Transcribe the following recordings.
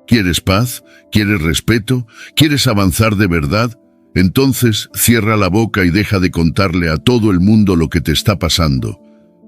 ¿Quieres paz? ¿Quieres respeto? ¿Quieres avanzar de verdad? Entonces cierra la boca y deja de contarle a todo el mundo lo que te está pasando.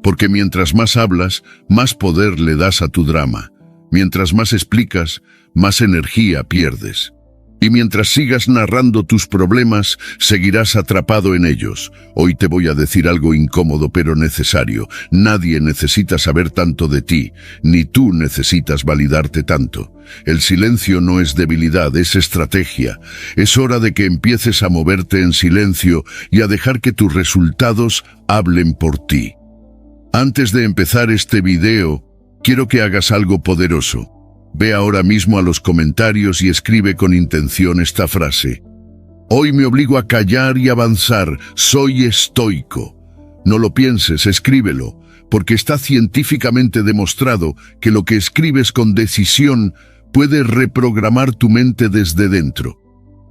Porque mientras más hablas, más poder le das a tu drama. Mientras más explicas, más energía pierdes. Y mientras sigas narrando tus problemas, seguirás atrapado en ellos. Hoy te voy a decir algo incómodo pero necesario. Nadie necesita saber tanto de ti, ni tú necesitas validarte tanto. El silencio no es debilidad, es estrategia. Es hora de que empieces a moverte en silencio y a dejar que tus resultados hablen por ti. Antes de empezar este video, quiero que hagas algo poderoso. Ve ahora mismo a los comentarios y escribe con intención esta frase. Hoy me obligo a callar y avanzar, soy estoico. No lo pienses, escríbelo, porque está científicamente demostrado que lo que escribes con decisión puede reprogramar tu mente desde dentro.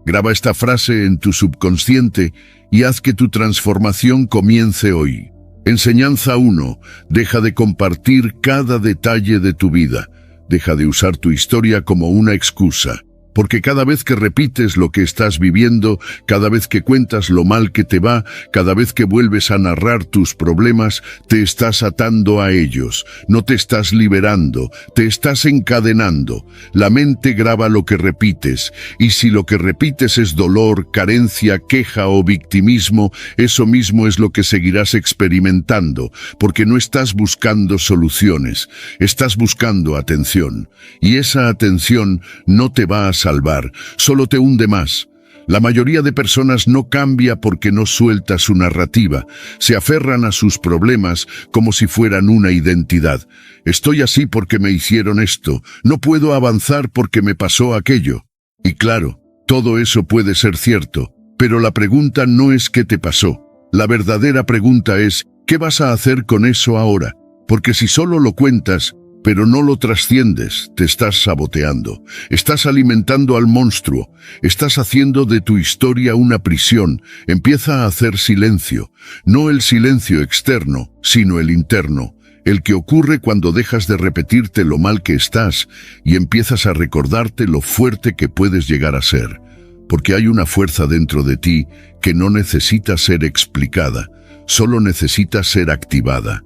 Graba esta frase en tu subconsciente y haz que tu transformación comience hoy. Enseñanza 1. Deja de compartir cada detalle de tu vida. Deja de usar tu historia como una excusa, porque cada vez que repites lo que estás viviendo, cada vez que cuentas lo mal que te va, cada vez que vuelves a narrar tus problemas, te estás atando a ellos, no te estás liberando, te estás encadenando. La mente graba lo que repites, y si lo que repites es dolor, carencia, queja o victimismo, eso mismo es lo que seguirás experimentando, porque no estás buscando soluciones, estás buscando atención, y esa atención no te va a salvar, solo te hunde más. La mayoría de personas no cambia porque no suelta su narrativa, se aferran a sus problemas como si fueran una identidad. Estoy así porque me hicieron esto, no puedo avanzar porque me pasó aquello. Y claro, todo eso puede ser cierto, pero la pregunta no es qué te pasó. La verdadera pregunta es, ¿qué vas a hacer con eso ahora? Porque si solo lo cuentas, pero no lo trasciendes, te estás saboteando, estás alimentando al monstruo, estás haciendo de tu historia una prisión. Empieza a hacer silencio, no el silencio externo, sino el interno, el que ocurre cuando dejas de repetirte lo mal que estás y empiezas a recordarte lo fuerte que puedes llegar a ser, porque hay una fuerza dentro de ti que no necesita ser explicada, solo necesita ser activada.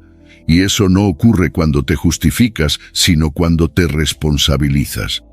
Y eso no ocurre cuando te justificas, sino cuando te responsabilizas.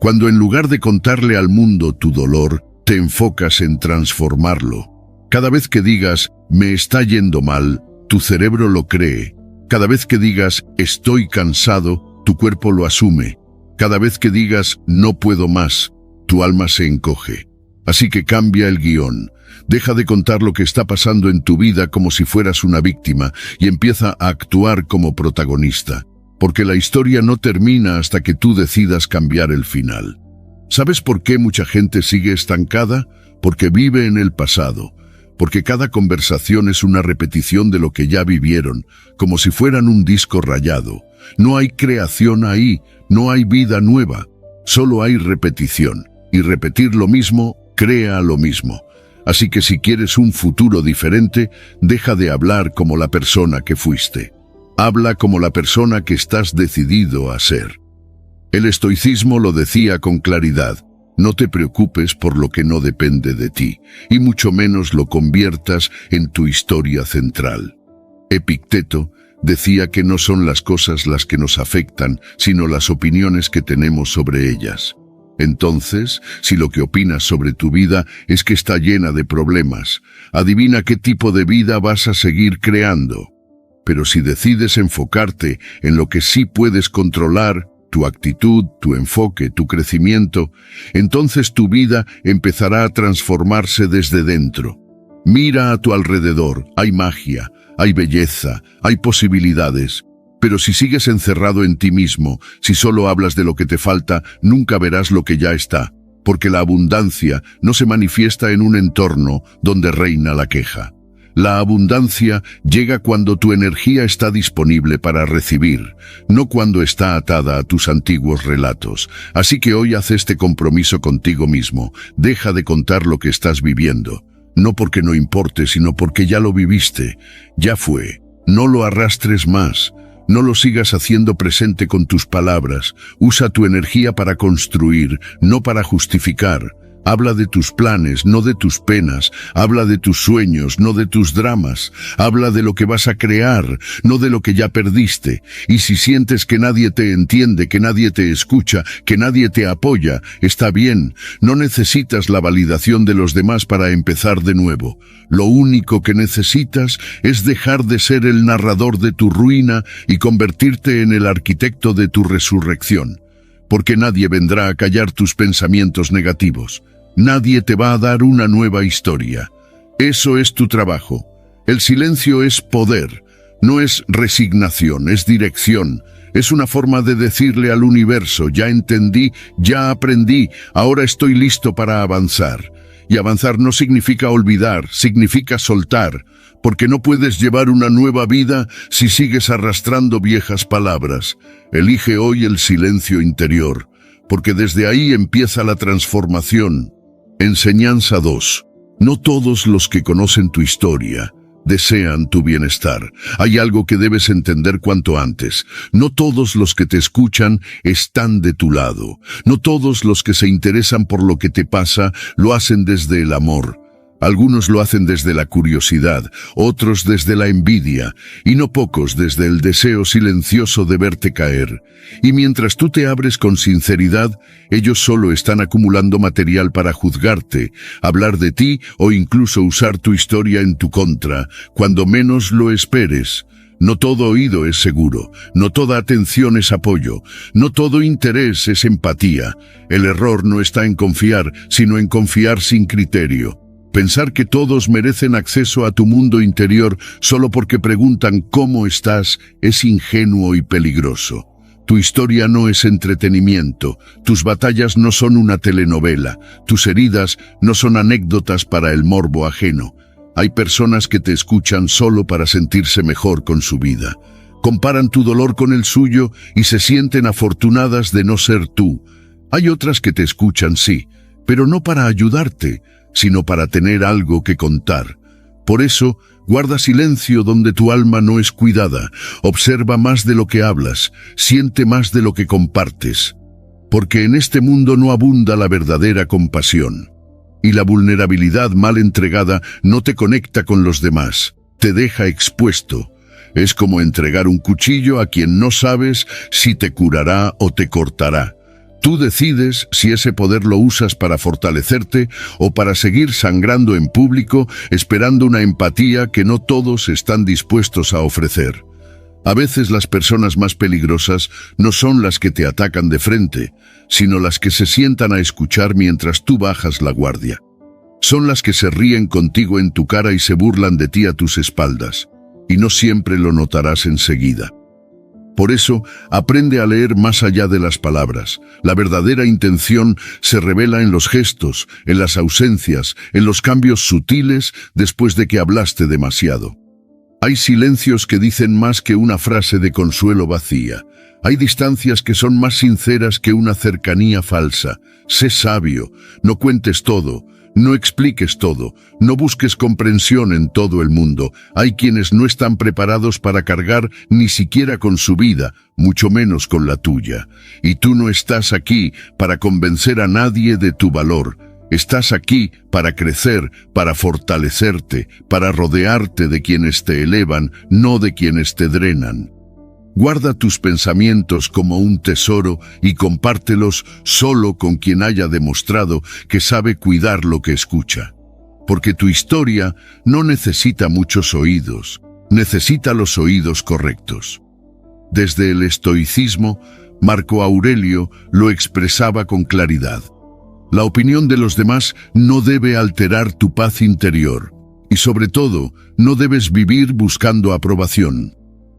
Cuando en lugar de contarle al mundo tu dolor, te enfocas en transformarlo. Cada vez que digas, me está yendo mal, tu cerebro lo cree. Cada vez que digas, estoy cansado, tu cuerpo lo asume. Cada vez que digas, no puedo más, tu alma se encoge. Así que cambia el guión. Deja de contar lo que está pasando en tu vida como si fueras una víctima y empieza a actuar como protagonista, porque la historia no termina hasta que tú decidas cambiar el final. ¿Sabes por qué mucha gente sigue estancada? Porque vive en el pasado, porque cada conversación es una repetición de lo que ya vivieron, como si fueran un disco rayado. No hay creación ahí, no hay vida nueva, solo hay repetición, y repetir lo mismo crea lo mismo. Así que si quieres un futuro diferente, deja de hablar como la persona que fuiste. Habla como la persona que estás decidido a ser. El estoicismo lo decía con claridad. No te preocupes por lo que no depende de ti, y mucho menos lo conviertas en tu historia central. Epicteto decía que no son las cosas las que nos afectan, sino las opiniones que tenemos sobre ellas. Entonces, si lo que opinas sobre tu vida es que está llena de problemas, adivina qué tipo de vida vas a seguir creando. Pero si decides enfocarte en lo que sí puedes controlar, tu actitud, tu enfoque, tu crecimiento, entonces tu vida empezará a transformarse desde dentro. Mira a tu alrededor, hay magia, hay belleza, hay posibilidades. Pero si sigues encerrado en ti mismo, si solo hablas de lo que te falta, nunca verás lo que ya está, porque la abundancia no se manifiesta en un entorno donde reina la queja. La abundancia llega cuando tu energía está disponible para recibir, no cuando está atada a tus antiguos relatos. Así que hoy haz este compromiso contigo mismo. Deja de contar lo que estás viviendo, no porque no importe, sino porque ya lo viviste, ya fue. No lo arrastres más. No lo sigas haciendo presente con tus palabras. Usa tu energía para construir, no para justificar. Habla de tus planes, no de tus penas. Habla de tus sueños, no de tus dramas. Habla de lo que vas a crear, no de lo que ya perdiste. Y si sientes que nadie te entiende, que nadie te escucha, que nadie te apoya, está bien. No necesitas la validación de los demás para empezar de nuevo. Lo único que necesitas es dejar de ser el narrador de tu ruina y convertirte en el arquitecto de tu resurrección. Porque nadie vendrá a callar tus pensamientos negativos. Nadie te va a dar una nueva historia. Eso es tu trabajo. El silencio es poder, no es resignación, es dirección. Es una forma de decirle al universo, ya entendí, ya aprendí, ahora estoy listo para avanzar. Y avanzar no significa olvidar, significa soltar, porque no puedes llevar una nueva vida si sigues arrastrando viejas palabras. Elige hoy el silencio interior, porque desde ahí empieza la transformación. Enseñanza 2. No todos los que conocen tu historia desean tu bienestar. Hay algo que debes entender cuanto antes. No todos los que te escuchan están de tu lado. No todos los que se interesan por lo que te pasa lo hacen desde el amor. Algunos lo hacen desde la curiosidad, otros desde la envidia, y no pocos desde el deseo silencioso de verte caer. Y mientras tú te abres con sinceridad, ellos solo están acumulando material para juzgarte, hablar de ti o incluso usar tu historia en tu contra, cuando menos lo esperes. No todo oído es seguro, no toda atención es apoyo, no todo interés es empatía. El error no está en confiar, sino en confiar sin criterio. Pensar que todos merecen acceso a tu mundo interior solo porque preguntan cómo estás es ingenuo y peligroso. Tu historia no es entretenimiento, tus batallas no son una telenovela, tus heridas no son anécdotas para el morbo ajeno. Hay personas que te escuchan solo para sentirse mejor con su vida. Comparan tu dolor con el suyo y se sienten afortunadas de no ser tú. Hay otras que te escuchan, sí, pero no para ayudarte, sino para tener algo que contar. Por eso, guarda silencio donde tu alma no es cuidada, observa más de lo que hablas, siente más de lo que compartes. Porque en este mundo no abunda la verdadera compasión. Y la vulnerabilidad mal entregada no te conecta con los demás, te deja expuesto. Es como entregar un cuchillo a quien no sabes si te curará o te cortará. Tú decides si ese poder lo usas para fortalecerte o para seguir sangrando en público, esperando una empatía que no todos están dispuestos a ofrecer. A veces las personas más peligrosas no son las que te atacan de frente, sino las que se sientan a escuchar mientras tú bajas la guardia. Son las que se ríen contigo en tu cara y se burlan de ti a tus espaldas, y no siempre lo notarás enseguida. Por eso, aprende a leer más allá de las palabras. La verdadera intención se revela en los gestos, en las ausencias, en los cambios sutiles después de que hablaste demasiado. Hay silencios que dicen más que una frase de consuelo vacía. Hay distancias que son más sinceras que una cercanía falsa. Sé sabio, no cuentes todo. No expliques todo, no busques comprensión en todo el mundo. Hay quienes no están preparados para cargar ni siquiera con su vida, mucho menos con la tuya. Y tú no estás aquí para convencer a nadie de tu valor. Estás aquí para crecer, para fortalecerte, para rodearte de quienes te elevan, no de quienes te drenan. Guarda tus pensamientos como un tesoro y compártelos solo con quien haya demostrado que sabe cuidar lo que escucha. Porque tu historia no necesita muchos oídos, necesita los oídos correctos. Desde el estoicismo, Marco Aurelio lo expresaba con claridad. La opinión de los demás no debe alterar tu paz interior, y sobre todo, no debes vivir buscando aprobación.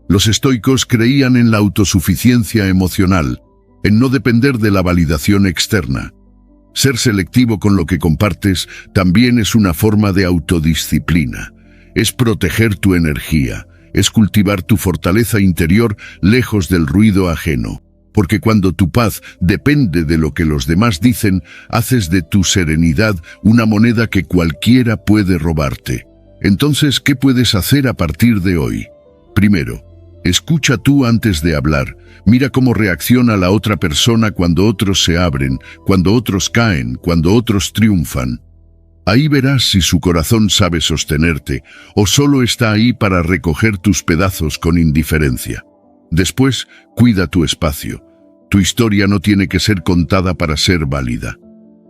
Los estoicos creían en la autosuficiencia emocional, en no depender de la validación externa. Ser selectivo con lo que compartes también es una forma de autodisciplina. Es proteger tu energía, es cultivar tu fortaleza interior lejos del ruido ajeno. Porque cuando tu paz depende de lo que los demás dicen, haces de tu serenidad una moneda que cualquiera puede robarte. Entonces, ¿qué puedes hacer a partir de hoy? Primero, Escucha tú antes de hablar. Mira cómo reacciona la otra persona cuando otros se abren, cuando otros caen, cuando otros triunfan. Ahí verás si su corazón sabe sostenerte o solo está ahí para recoger tus pedazos con indiferencia. Después, cuida tu espacio. Tu historia no tiene que ser contada para ser válida.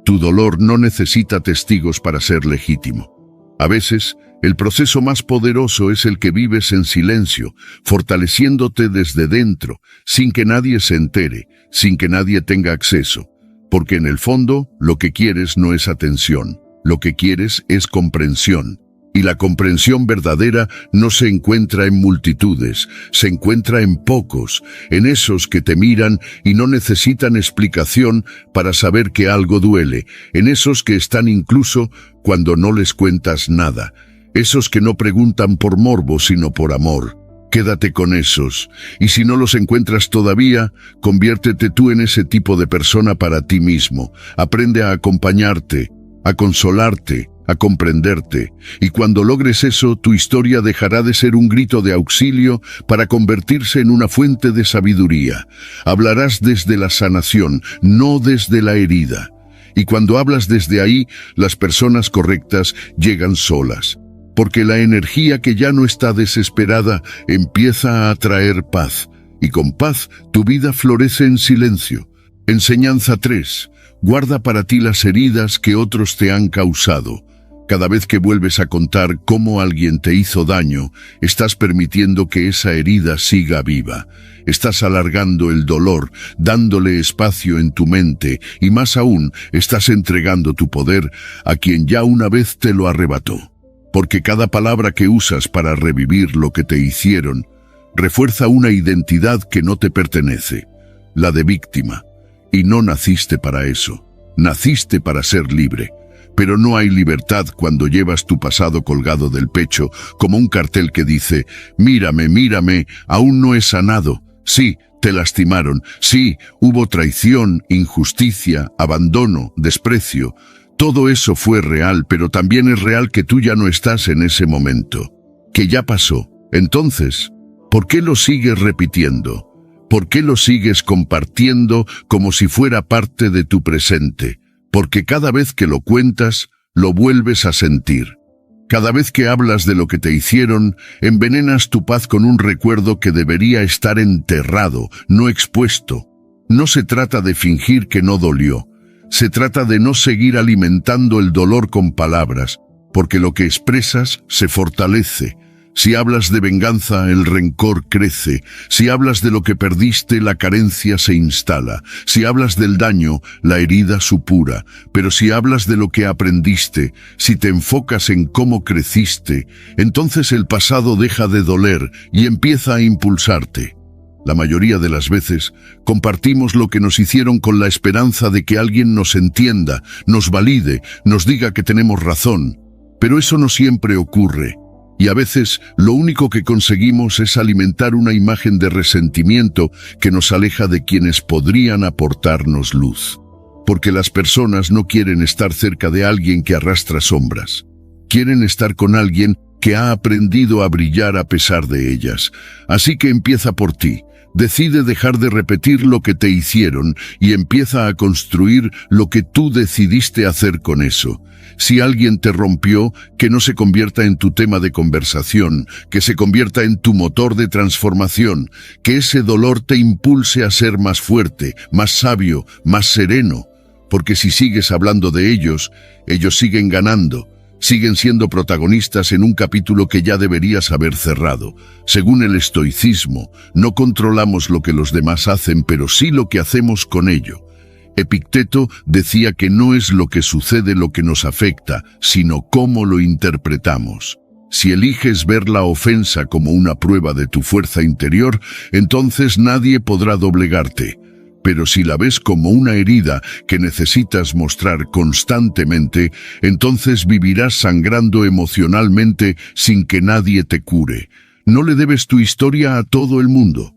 Tu dolor no necesita testigos para ser legítimo. A veces, el proceso más poderoso es el que vives en silencio, fortaleciéndote desde dentro, sin que nadie se entere, sin que nadie tenga acceso. Porque en el fondo, lo que quieres no es atención, lo que quieres es comprensión. Y la comprensión verdadera no se encuentra en multitudes, se encuentra en pocos, en esos que te miran y no necesitan explicación para saber que algo duele, en esos que están incluso cuando no les cuentas nada, esos que no preguntan por morbo sino por amor. Quédate con esos, y si no los encuentras todavía, conviértete tú en ese tipo de persona para ti mismo. Aprende a acompañarte, a consolarte, a comprenderte, y cuando logres eso, tu historia dejará de ser un grito de auxilio para convertirse en una fuente de sabiduría. Hablarás desde la sanación, no desde la herida. Y cuando hablas desde ahí, las personas correctas llegan solas. Porque la energía que ya no está desesperada empieza a traer paz, y con paz tu vida florece en silencio. Enseñanza 3. Guarda para ti las heridas que otros te han causado. Cada vez que vuelves a contar cómo alguien te hizo daño, estás permitiendo que esa herida siga viva. Estás alargando el dolor, dándole espacio en tu mente, y más aún, estás entregando tu poder a quien ya una vez te lo arrebató. Porque cada palabra que usas para revivir lo que te hicieron, refuerza una identidad que no te pertenece, la de víctima. Y no naciste para eso, naciste para ser libre. Pero no hay libertad cuando llevas tu pasado colgado del pecho, como un cartel que dice, mírame, mírame, aún no he sanado. Sí, te lastimaron, sí, hubo traición, injusticia, abandono, desprecio. Todo eso fue real, pero también es real que tú ya no estás en ese momento, que ya pasó. Entonces, ¿por qué lo sigues repitiendo? ¿Por qué lo sigues compartiendo como si fuera parte de tu presente? Porque cada vez que lo cuentas, lo vuelves a sentir. Cada vez que hablas de lo que te hicieron, envenenas tu paz con un recuerdo que debería estar enterrado, no expuesto. No se trata de fingir que no dolió. Se trata de no seguir alimentando el dolor con palabras, porque lo que expresas se fortalece. Si hablas de venganza, el rencor crece. Si hablas de lo que perdiste, la carencia se instala. Si hablas del daño, la herida supura. Pero si hablas de lo que aprendiste, si te enfocas en cómo creciste, entonces el pasado deja de doler y empieza a impulsarte. La mayoría de las veces, compartimos lo que nos hicieron con la esperanza de que alguien nos entienda, nos valide, nos diga que tenemos razón. Pero eso no siempre ocurre. Y a veces lo único que conseguimos es alimentar una imagen de resentimiento que nos aleja de quienes podrían aportarnos luz. Porque las personas no quieren estar cerca de alguien que arrastra sombras. Quieren estar con alguien que ha aprendido a brillar a pesar de ellas. Así que empieza por ti. Decide dejar de repetir lo que te hicieron y empieza a construir lo que tú decidiste hacer con eso. Si alguien te rompió, que no se convierta en tu tema de conversación, que se convierta en tu motor de transformación, que ese dolor te impulse a ser más fuerte, más sabio, más sereno. Porque si sigues hablando de ellos, ellos siguen ganando. Siguen siendo protagonistas en un capítulo que ya deberías haber cerrado. Según el estoicismo, no controlamos lo que los demás hacen, pero sí lo que hacemos con ello. Epicteto decía que no es lo que sucede lo que nos afecta, sino cómo lo interpretamos. Si eliges ver la ofensa como una prueba de tu fuerza interior, entonces nadie podrá doblegarte. Pero si la ves como una herida que necesitas mostrar constantemente, entonces vivirás sangrando emocionalmente sin que nadie te cure. No le debes tu historia a todo el mundo.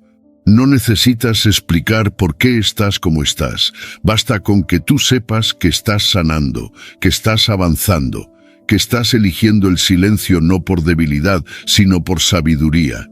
No necesitas explicar por qué estás como estás. Basta con que tú sepas que estás sanando, que estás avanzando, que estás eligiendo el silencio no por debilidad, sino por sabiduría.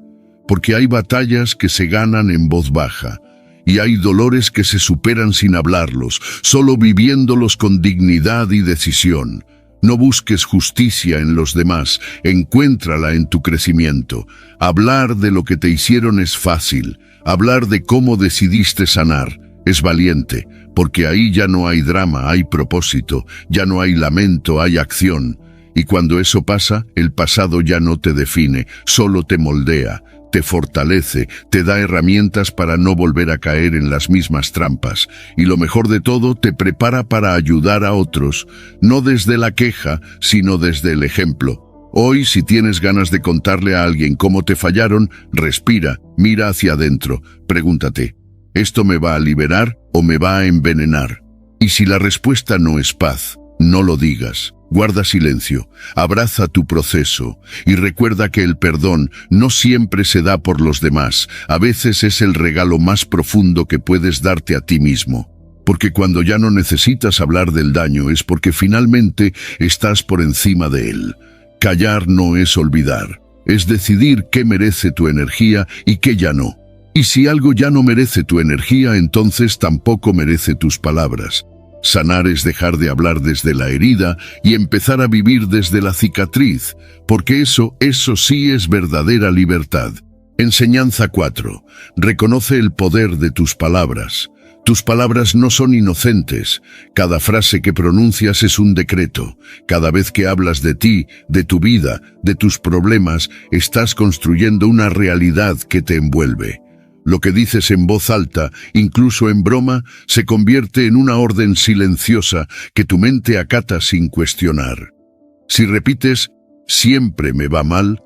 porque hay batallas que se ganan en voz baja, y hay dolores que se superan sin hablarlos, solo viviéndolos con dignidad y decisión. No busques justicia en los demás, encuéntrala en tu crecimiento. Hablar de lo que te hicieron es fácil, hablar de cómo decidiste sanar es valiente, porque ahí ya no hay drama, hay propósito, ya no hay lamento, hay acción. Y cuando eso pasa, el pasado ya no te define, solo te moldea, te fortalece, te da herramientas para no volver a caer en las mismas trampas. Y lo mejor de todo, te prepara para ayudar a otros, no desde la queja, sino desde el ejemplo. Hoy, si tienes ganas de contarle a alguien cómo te fallaron, respira, mira hacia adentro, pregúntate, ¿esto me va a liberar o me va a envenenar? Y si la respuesta no es paz, no lo digas. Guarda silencio, abraza tu proceso y recuerda que el perdón no siempre se da por los demás, a veces es el regalo más profundo que puedes darte a ti mismo. Porque cuando ya no necesitas hablar del daño es porque finalmente estás por encima de él. Callar no es olvidar, es decidir qué merece tu energía y qué ya no. Y si algo ya no merece tu energía, entonces tampoco merece tus palabras. Sanar es dejar de hablar desde la herida y empezar a vivir desde la cicatriz, porque eso sí es verdadera libertad. Enseñanza 4. Reconoce el poder de tus palabras. Tus palabras no son inocentes. Cada frase que pronuncias es un decreto. Cada vez que hablas de ti, de tu vida, de tus problemas, estás construyendo una realidad que te envuelve. Lo que dices en voz alta, incluso en broma, se convierte en una orden silenciosa que tu mente acata sin cuestionar. Si repites, siempre me va mal,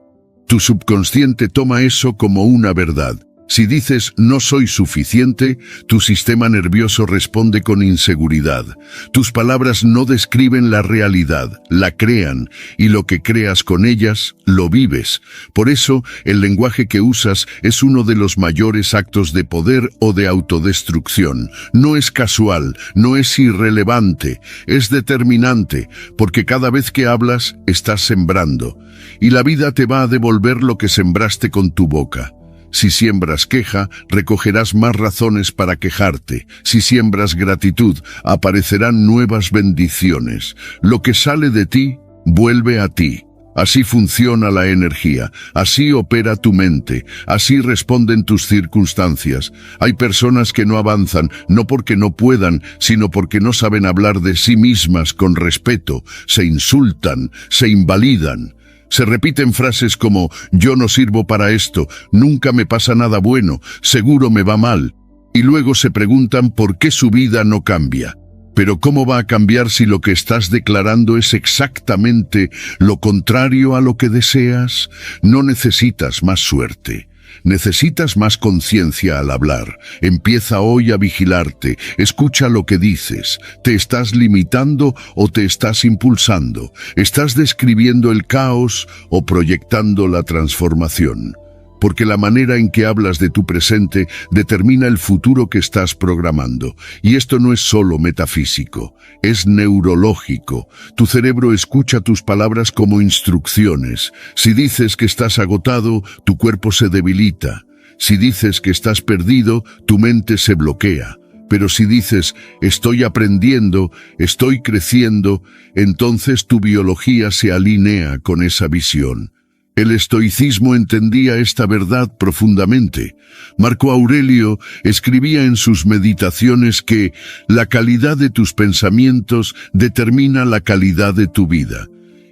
tu subconsciente toma eso como una verdad. Si dices no soy suficiente, tu sistema nervioso responde con inseguridad. Tus palabras no describen la realidad, la crean, y lo que creas con ellas, lo vives. Por eso, el lenguaje que usas es uno de los mayores actos de poder o de autodestrucción. No es casual, no es irrelevante, es determinante, porque cada vez que hablas, estás sembrando, y la vida te va a devolver lo que sembraste con tu boca. Si siembras queja, recogerás más razones para quejarte. Si siembras gratitud, aparecerán nuevas bendiciones. Lo que sale de ti, vuelve a ti. Así funciona la energía, así opera tu mente, así responden tus circunstancias. Hay personas que no avanzan, no porque no puedan, sino porque no saben hablar de sí mismas con respeto, se insultan, se invalidan. Se repiten frases como, yo no sirvo para esto, nunca me pasa nada bueno, seguro me va mal. Y luego se preguntan por qué su vida no cambia. Pero ¿cómo va a cambiar si lo que estás declarando es exactamente lo contrario a lo que deseas? No necesitas más suerte. Necesitas más conciencia al hablar. Empieza hoy a vigilarte. Escucha lo que dices. ¿Te estás limitando o te estás impulsando? ¿Estás describiendo el caos o proyectando la transformación? Porque la manera en que hablas de tu presente determina el futuro que estás programando. Y esto no es solo metafísico, es neurológico. Tu cerebro escucha tus palabras como instrucciones. Si dices que estás agotado, tu cuerpo se debilita. Si dices que estás perdido, tu mente se bloquea. Pero si dices, estoy aprendiendo, estoy creciendo, entonces tu biología se alinea con esa visión. El estoicismo entendía esta verdad profundamente. Marco Aurelio escribía en sus meditaciones que la calidad de tus pensamientos determina la calidad de tu vida.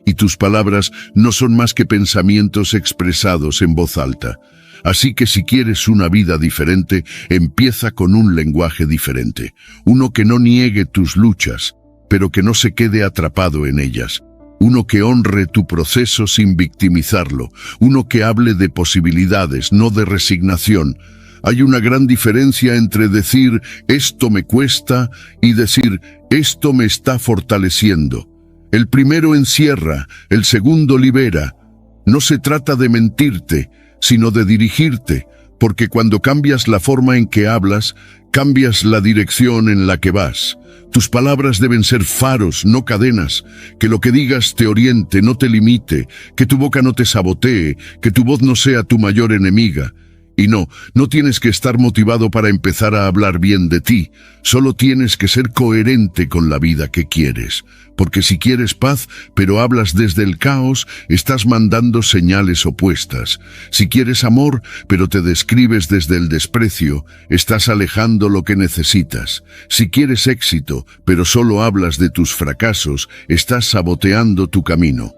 Y tus palabras no son más que pensamientos expresados en voz alta. Así que si quieres una vida diferente, empieza con un lenguaje diferente. Uno que no niegue tus luchas, pero que no se quede atrapado en ellas. Uno que honre tu proceso sin victimizarlo. Uno que hable de posibilidades, no de resignación. Hay una gran diferencia entre decir, esto me cuesta, y decir, esto me está fortaleciendo. El primero encierra, el segundo libera. No se trata de mentirte, sino de dirigirte, porque cuando cambias la forma en que hablas, cambias la dirección en la que vas. Tus palabras deben ser faros, no cadenas. Que lo que digas te oriente, no te limite. Que tu boca no te sabotee, que tu voz no sea tu mayor enemiga. Y no tienes que estar motivado para empezar a hablar bien de ti. Solo tienes que ser coherente con la vida que quieres. Porque si quieres paz, pero hablas desde el caos, estás mandando señales opuestas. Si quieres amor, pero te describes desde el desprecio, estás alejando lo que necesitas. Si quieres éxito, pero solo hablas de tus fracasos, estás saboteando tu camino.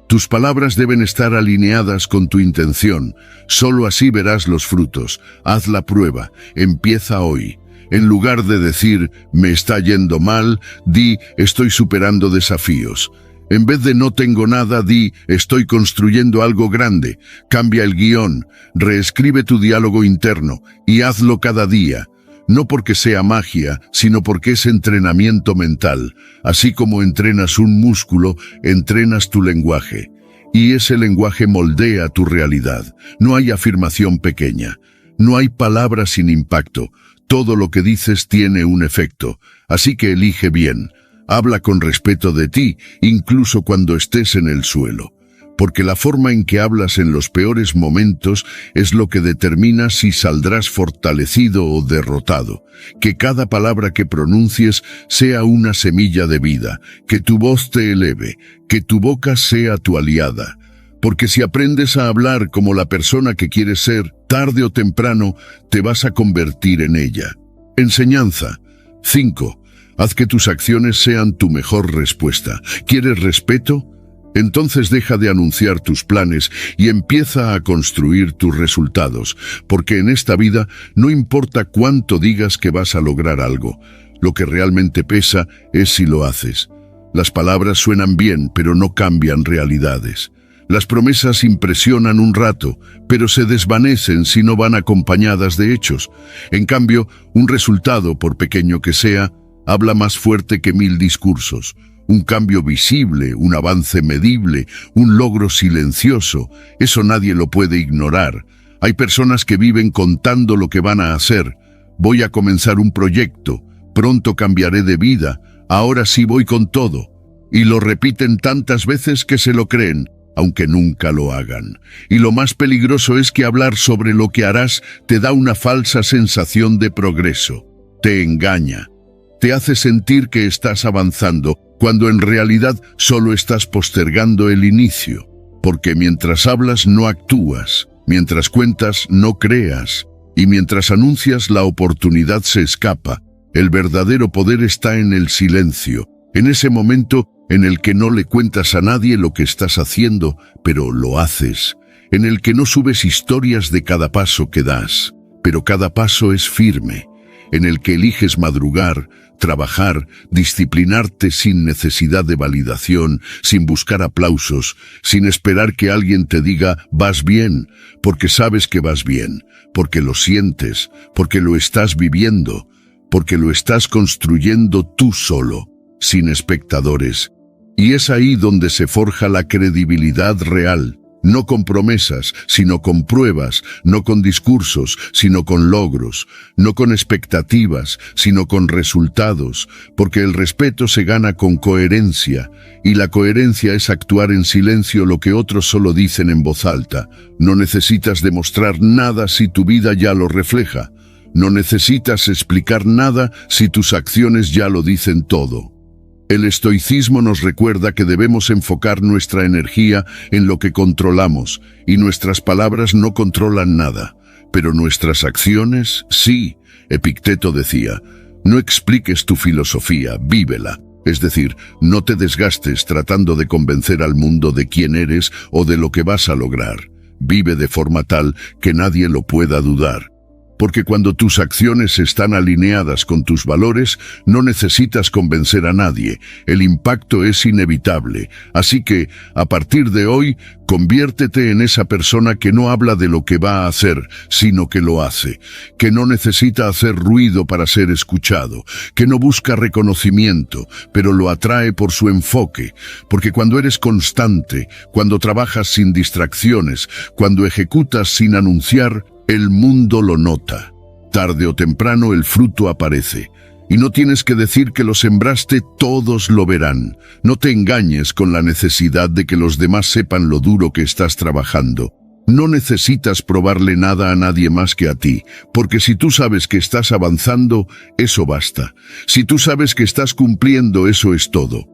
Tus palabras deben estar alineadas con tu intención. Solo así verás los frutos. Haz la prueba. Empieza hoy. En lugar de decir, me está yendo mal, di, estoy superando desafíos. En vez de no tengo nada, di, estoy construyendo algo grande. Cambia el guión. Reescribe tu diálogo interno y hazlo cada día. No porque sea magia, sino porque es entrenamiento mental. Así como entrenas un músculo, entrenas tu lenguaje. Y ese lenguaje moldea tu realidad. No hay afirmación pequeña. No hay palabras sin impacto. Todo lo que dices tiene un efecto. Así que elige bien. Habla con respeto de ti, incluso cuando estés en el suelo. Porque la forma en que hablas en los peores momentos es lo que determina si saldrás fortalecido o derrotado. Que cada palabra que pronuncies sea una semilla de vida, que tu voz te eleve, que tu boca sea tu aliada. Porque si aprendes a hablar como la persona que quieres ser, tarde o temprano te vas a convertir en ella. Enseñanza. 5. Haz que tus acciones sean tu mejor respuesta. ¿Quieres respeto? Entonces deja de anunciar tus planes y empieza a construir tus resultados, porque en esta vida no importa cuánto digas que vas a lograr algo, lo que realmente pesa es si lo haces. Las palabras suenan bien, pero no cambian realidades. Las promesas impresionan un rato, pero se desvanecen si no van acompañadas de hechos. En cambio, un resultado, por pequeño que sea, habla más fuerte que 1000 discursos. Un cambio visible, un avance medible, un logro silencioso, eso nadie lo puede ignorar. Hay personas que viven contando lo que van a hacer. Voy a comenzar un proyecto, pronto cambiaré de vida, ahora sí voy con todo. Y lo repiten tantas veces que se lo creen, aunque nunca lo hagan. Y lo más peligroso es que hablar sobre lo que harás te da una falsa sensación de progreso. Te engaña. Te hace sentir que estás avanzando, cuando en realidad solo estás postergando el inicio. Porque mientras hablas no actúas, mientras cuentas no creas, y mientras anuncias la oportunidad se escapa. El verdadero poder está en el silencio, en ese momento en el que no le cuentas a nadie lo que estás haciendo, pero lo haces, en el que no subes historias de cada paso que das, pero cada paso es firme, en el que eliges madrugar, trabajar, disciplinarte sin necesidad de validación, sin buscar aplausos, sin esperar que alguien te diga «vas bien», porque sabes que vas bien, porque lo sientes, porque lo estás viviendo, porque lo estás construyendo tú solo, sin espectadores. Y es ahí donde se forja la credibilidad real. No con promesas, sino con pruebas, no con discursos, sino con logros, no con expectativas, sino con resultados, porque el respeto se gana con coherencia, y la coherencia es actuar en silencio lo que otros solo dicen en voz alta. No necesitas demostrar nada si tu vida ya lo refleja. No necesitas explicar nada si tus acciones ya lo dicen todo. El estoicismo nos recuerda que debemos enfocar nuestra energía en lo que controlamos, y nuestras palabras no controlan nada, pero nuestras acciones sí. Epicteto decía, no expliques tu filosofía, vívela. Es decir, no te desgastes tratando de convencer al mundo de quién eres o de lo que vas a lograr. Vive de forma tal que nadie lo pueda dudar. Porque cuando tus acciones están alineadas con tus valores, no necesitas convencer a nadie. El impacto es inevitable. Así que, a partir de hoy, conviértete en esa persona que no habla de lo que va a hacer, sino que lo hace. Que no necesita hacer ruido para ser escuchado. Que no busca reconocimiento, pero lo atrae por su enfoque. Porque cuando eres constante, cuando trabajas sin distracciones, cuando ejecutas sin anunciar, El mundo lo nota. Tarde o temprano el fruto aparece. Y no tienes que decir que lo sembraste, todos lo verán. No te engañes con la necesidad de que los demás sepan lo duro que estás trabajando. No necesitas probarle nada a nadie más que a ti, porque si tú sabes que estás avanzando, eso basta. Si tú sabes que estás cumpliendo, eso es todo.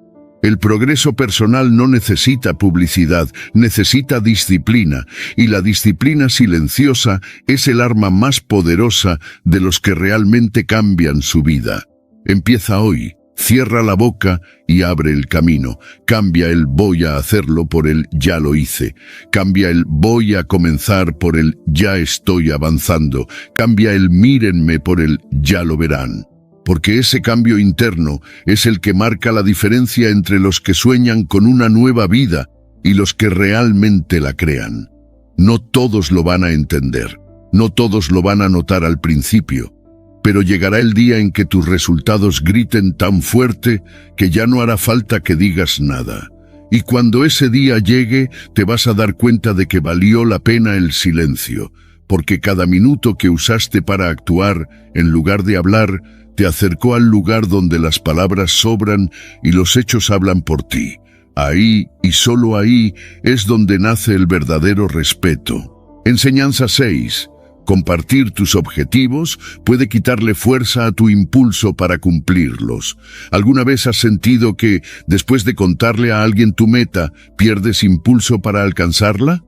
El progreso personal no necesita publicidad, necesita disciplina, y la disciplina silenciosa es el arma más poderosa de los que realmente cambian su vida. Empieza hoy, cierra la boca y abre el camino. Cambia el voy a hacerlo por el ya lo hice. Cambia el voy a comenzar por el ya estoy avanzando. Cambia el mírenme por el ya lo verán. Porque ese cambio interno es el que marca la diferencia entre los que sueñan con una nueva vida y los que realmente la crean. No todos lo van a entender, no todos lo van a notar al principio, pero llegará el día en que tus resultados griten tan fuerte que ya no hará falta que digas nada. Y cuando ese día llegue, te vas a dar cuenta de que valió la pena el silencio, porque cada minuto que usaste para actuar, en lugar de hablar, te acercó al lugar donde las palabras sobran y los hechos hablan por ti. Ahí, y solo ahí, es donde nace el verdadero respeto. Enseñanza 6. Compartir tus objetivos puede quitarle fuerza a tu impulso para cumplirlos. ¿Alguna vez has sentido que, después de contarle a alguien tu meta, pierdes impulso para alcanzarla?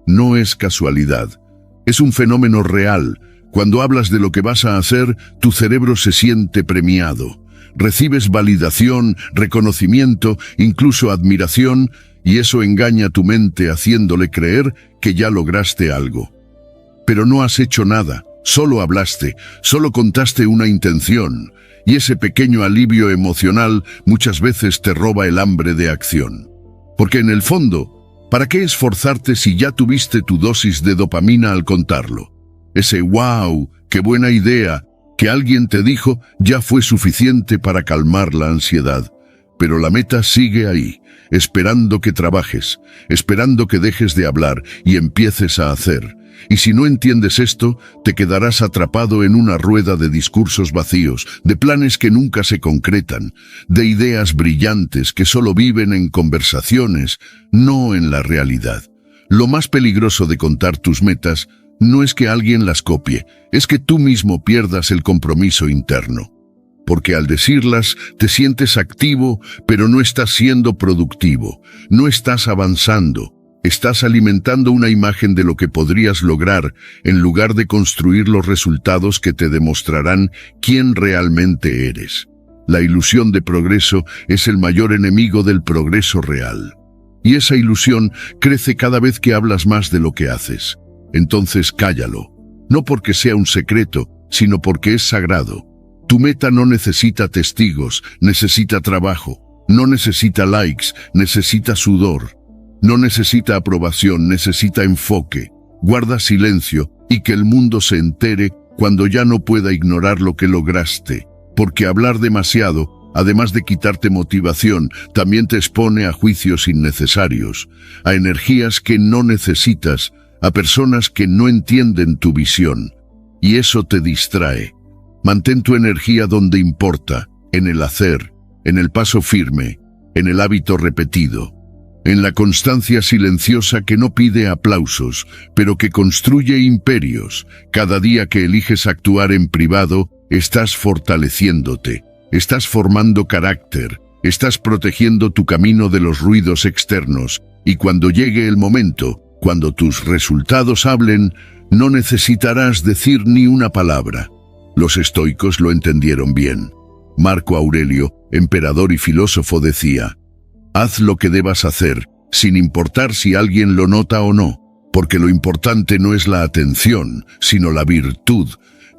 No es casualidad. Es un fenómeno real. Cuando hablas de lo que vas a hacer, tu cerebro se siente premiado. Recibes validación, reconocimiento, incluso admiración, y eso engaña a tu mente haciéndole creer que ya lograste algo. Pero no has hecho nada, solo hablaste, solo contaste una intención, y ese pequeño alivio emocional muchas veces te roba el hambre de acción. Porque en el fondo, ¿para qué esforzarte si ya tuviste tu dosis de dopamina al contarlo? Ese wow, qué buena idea, que alguien te dijo ya fue suficiente para calmar la ansiedad. Pero la meta sigue ahí, esperando que trabajes, esperando que dejes de hablar y empieces a hacer. Y si no entiendes esto, te quedarás atrapado en una rueda de discursos vacíos, de planes que nunca se concretan, de ideas brillantes que solo viven en conversaciones, no en la realidad. Lo más peligroso de contar tus metas no es que alguien las copie, es que tú mismo pierdas el compromiso interno. Porque al decirlas te sientes activo, pero no estás siendo productivo, no estás avanzando, estás alimentando una imagen de lo que podrías lograr en lugar de construir los resultados que te demostrarán quién realmente eres. La ilusión de progreso es el mayor enemigo del progreso real. Y esa ilusión crece cada vez que hablas más de lo que haces. Entonces cállalo, no porque sea un secreto, sino porque es sagrado. Tu meta no necesita testigos, necesita trabajo. No necesita likes, necesita sudor. No necesita aprobación, necesita enfoque. Guarda silencio y que el mundo se entere cuando ya no pueda ignorar lo que lograste. Porque hablar demasiado, además de quitarte motivación, también te expone a juicios innecesarios, a energías que no necesitas, a personas que no entienden tu visión, y eso te distrae. Mantén tu energía donde importa, en el hacer, en el paso firme, en el hábito repetido, en la constancia silenciosa que no pide aplausos, pero que construye imperios. Cada día que eliges actuar en privado, estás fortaleciéndote, estás formando carácter, estás protegiendo tu camino de los ruidos externos, y cuando llegue el momento, cuando tus resultados hablen, no necesitarás decir ni una palabra. Los estoicos lo entendieron bien. Marco Aurelio, emperador y filósofo, decía: haz lo que debas hacer, sin importar si alguien lo nota o no, porque lo importante no es la atención, sino la virtud.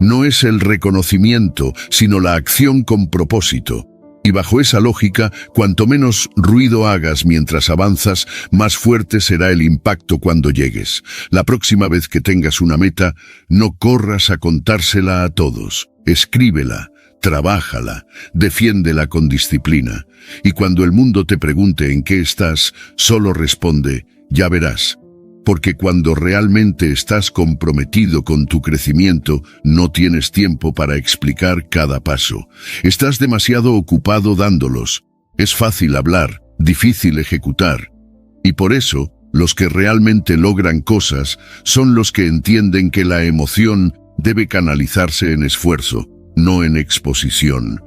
No es el reconocimiento, sino la acción con propósito. Y bajo esa lógica, cuanto menos ruido hagas mientras avanzas, más fuerte será el impacto cuando llegues. La próxima vez que tengas una meta, no corras a contársela a todos. Escríbela, trabájala, defiéndela con disciplina. Y cuando el mundo te pregunte en qué estás, solo responde: ya verás. porque cuando realmente estás comprometido con tu crecimiento, no tienes tiempo para explicar cada paso. Estás demasiado ocupado dándolos. Es fácil hablar, difícil ejecutar. Y por eso, los que realmente logran cosas son los que entienden que la emoción debe canalizarse en esfuerzo, no en exposición.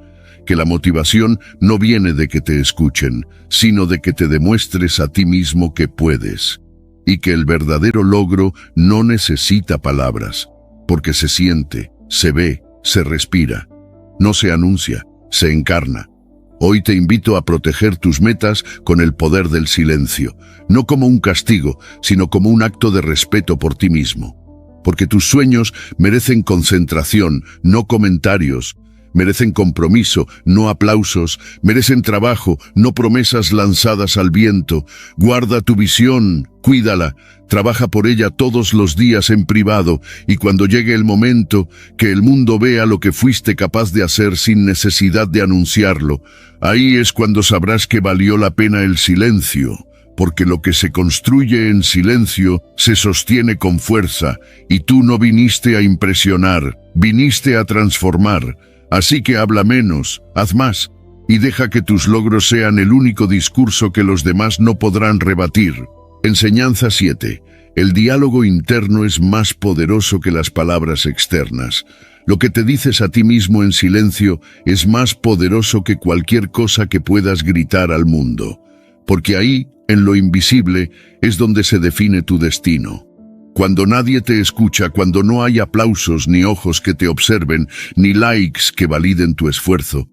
Que la motivación no viene de que te escuchen, sino de que te demuestres a ti mismo que puedes. Y que el verdadero logro no necesita palabras, porque se siente, se ve, se respira. No se anuncia, se encarna. Hoy te invito a proteger tus metas con el poder del silencio, no como un castigo, sino como un acto de respeto por ti mismo. Porque tus sueños merecen concentración, no comentarios. Merecen compromiso, no aplausos. Merecen trabajo, no promesas lanzadas al viento. Guarda tu visión, cuídala. Trabaja por ella todos los días en privado, y cuando llegue el momento, que el mundo vea lo que fuiste capaz de hacer sin necesidad de anunciarlo. Ahí es cuando sabrás que valió la pena el silencio, porque lo que se construye en silencio se sostiene con fuerza, y tú no viniste a impresionar, viniste a transformar. Así que habla menos, haz más, y deja que tus logros sean el único discurso que los demás no podrán rebatir. Enseñanza 7. El diálogo interno es más poderoso que las palabras externas. Lo que te dices a ti mismo en silencio es más poderoso que cualquier cosa que puedas gritar al mundo. Porque ahí, en lo invisible, es donde se define tu destino. Cuando nadie te escucha, cuando no hay aplausos ni ojos que te observen, ni likes que validen tu esfuerzo,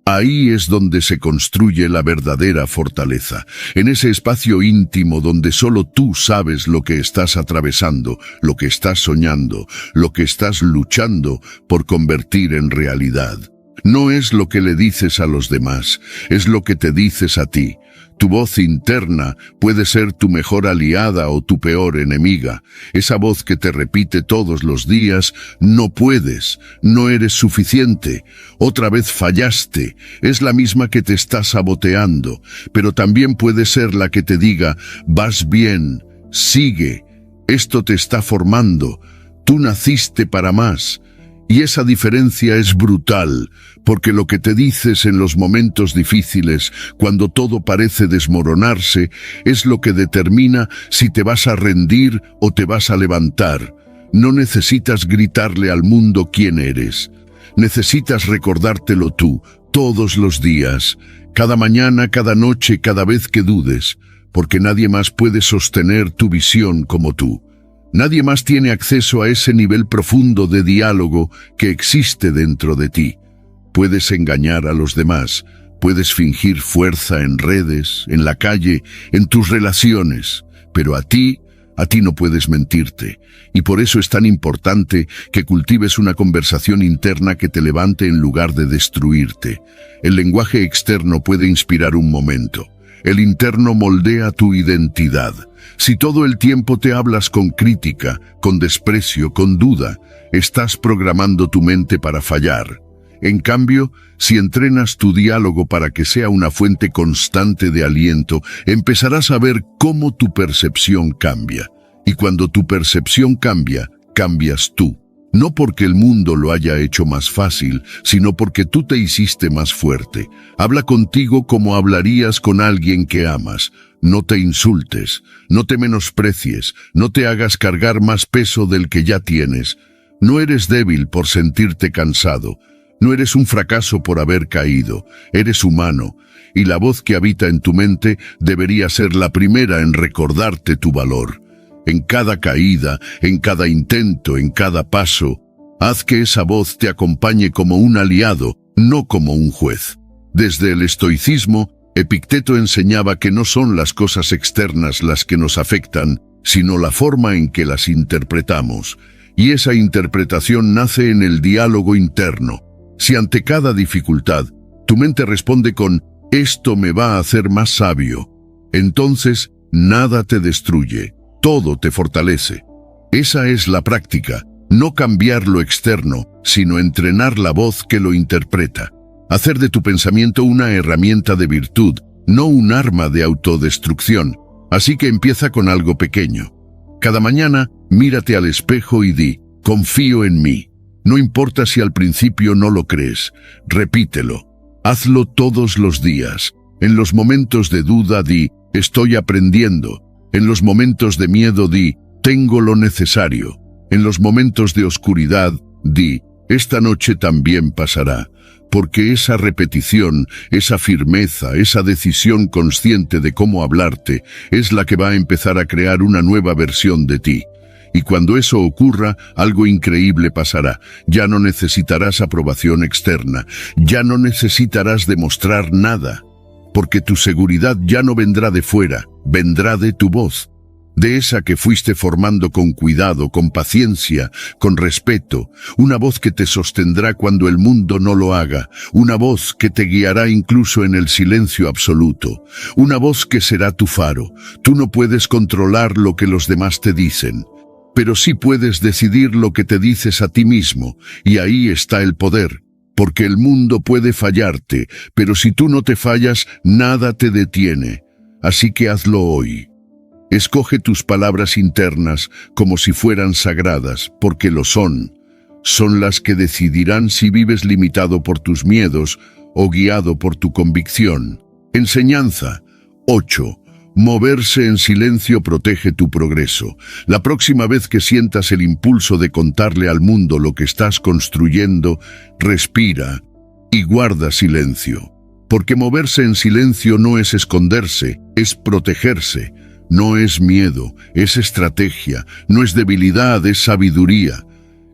ahí es donde se construye la verdadera fortaleza, en ese espacio íntimo donde solo tú sabes lo que estás atravesando, lo que estás soñando, lo que estás luchando por convertir en realidad. No es lo que le dices a los demás, es lo que te dices a ti. Tu voz interna puede ser tu mejor aliada o tu peor enemiga. Esa voz que te repite todos los días: no puedes, no eres suficiente, otra vez fallaste. Es la misma que te está saboteando, pero también puede ser la que te diga: vas bien, sigue, esto te está formando, tú naciste para más. Y esa diferencia es brutal, porque lo que te dices en los momentos difíciles, cuando todo parece desmoronarse, es lo que determina si te vas a rendir o te vas a levantar. No necesitas gritarle al mundo quién eres. Necesitas recordártelo tú, todos los días, cada mañana, cada noche, cada vez que dudes, porque nadie más puede sostener tu visión como tú. Nadie más tiene acceso a ese nivel profundo de diálogo que existe dentro de ti. Puedes engañar a los demás, puedes fingir fuerza en redes, en la calle, en tus relaciones, pero a ti no puedes mentirte. Y por eso es tan importante que cultives una conversación interna que te levante en lugar de destruirte. El lenguaje externo puede inspirar un momento. El interno moldea tu identidad. Si todo el tiempo te hablas con crítica, con desprecio, con duda, estás programando tu mente para fallar. En cambio, si entrenas tu diálogo para que sea una fuente constante de aliento, empezarás a ver cómo tu percepción cambia. Y cuando tu percepción cambia, cambias tú. No porque el mundo lo haya hecho más fácil, sino porque tú te hiciste más fuerte. Habla contigo como hablarías con alguien que amas. No te insultes, no te menosprecies, no te hagas cargar más peso del que ya tienes. No eres débil por sentirte cansado. No eres un fracaso por haber caído. Eres humano. Y la voz que habita en tu mente debería ser la primera en recordarte tu valor. En cada caída, en cada intento, en cada paso, haz que esa voz te acompañe como un aliado, no como un juez. Desde el estoicismo, Epicteto enseñaba que no son las cosas externas las que nos afectan, sino la forma en que las interpretamos. Y esa interpretación nace en el diálogo interno. Si ante cada dificultad, tu mente responde con «esto me va a hacer más sabio», entonces nada te destruye. Todo te fortalece. Esa es la práctica, no cambiar lo externo, sino entrenar la voz que lo interpreta. Hacer de tu pensamiento una herramienta de virtud, no un arma de autodestrucción. Así que empieza con algo pequeño. Cada mañana, mírate al espejo y di, confío en mí. No importa si al principio no lo crees, repítelo. Hazlo todos los días. En los momentos de duda di, estoy aprendiendo. En los momentos de miedo di, tengo lo necesario. En los momentos de oscuridad di, esta noche también pasará. Porque esa repetición, esa firmeza, esa decisión consciente de cómo hablarte, es la que va a empezar a crear una nueva versión de ti. Y cuando eso ocurra, algo increíble pasará. Ya no necesitarás aprobación externa, ya no necesitarás demostrar nada, porque tu seguridad ya no vendrá de fuera, vendrá de tu voz. De esa que fuiste formando con cuidado, con paciencia, con respeto, una voz que te sostendrá cuando el mundo no lo haga, una voz que te guiará incluso en el silencio absoluto, una voz que será tu faro. Tú no puedes controlar lo que los demás te dicen, pero sí puedes decidir lo que te dices a ti mismo, y ahí está el poder, porque el mundo puede fallarte, pero si tú no te fallas, nada te detiene. Así que hazlo hoy. Escoge tus palabras internas como si fueran sagradas, porque lo son. Son las que decidirán si vives limitado por tus miedos o guiado por tu convicción. Enseñanza 8. Moverse en silencio protege tu progreso. La próxima vez que sientas el impulso de contarle al mundo lo que estás construyendo, respira y guarda silencio. Porque moverse en silencio no es esconderse, es protegerse. No es miedo, es estrategia, no es debilidad, es sabiduría.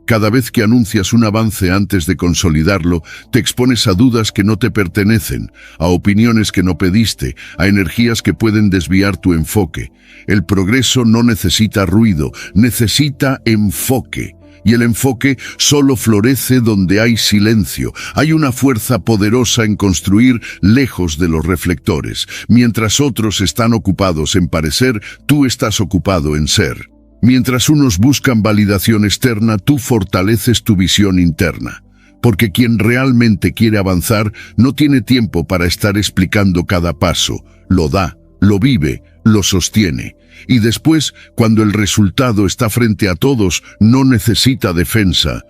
Cada vez que anuncias un avance antes de consolidarlo, te expones a dudas que no te pertenecen, a opiniones que no pediste, a energías que pueden desviar tu enfoque. El progreso no necesita ruido, necesita enfoque. Y el enfoque solo florece donde hay silencio. Hay una fuerza poderosa en construir lejos de los reflectores. Mientras otros están ocupados en parecer, tú estás ocupado en ser. Mientras unos buscan validación externa, tú fortaleces tu visión interna. Porque quien realmente quiere avanzar no tiene tiempo para estar explicando cada paso. Lo da, lo vive, lo sostiene. Y después, cuando el resultado está frente a todos, no necesita defensa.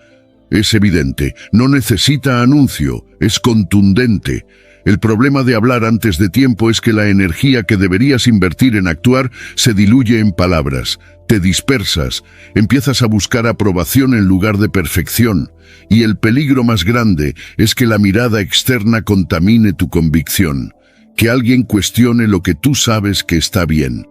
Es evidente, no necesita anuncio, es contundente. El problema de hablar antes de tiempo es que la energía que deberías invertir en actuar se diluye en palabras. Te dispersas, empiezas a buscar aprobación en lugar de perfección. Y el peligro más grande es que la mirada externa contamine tu convicción. Que alguien cuestione lo que tú sabes que está bien.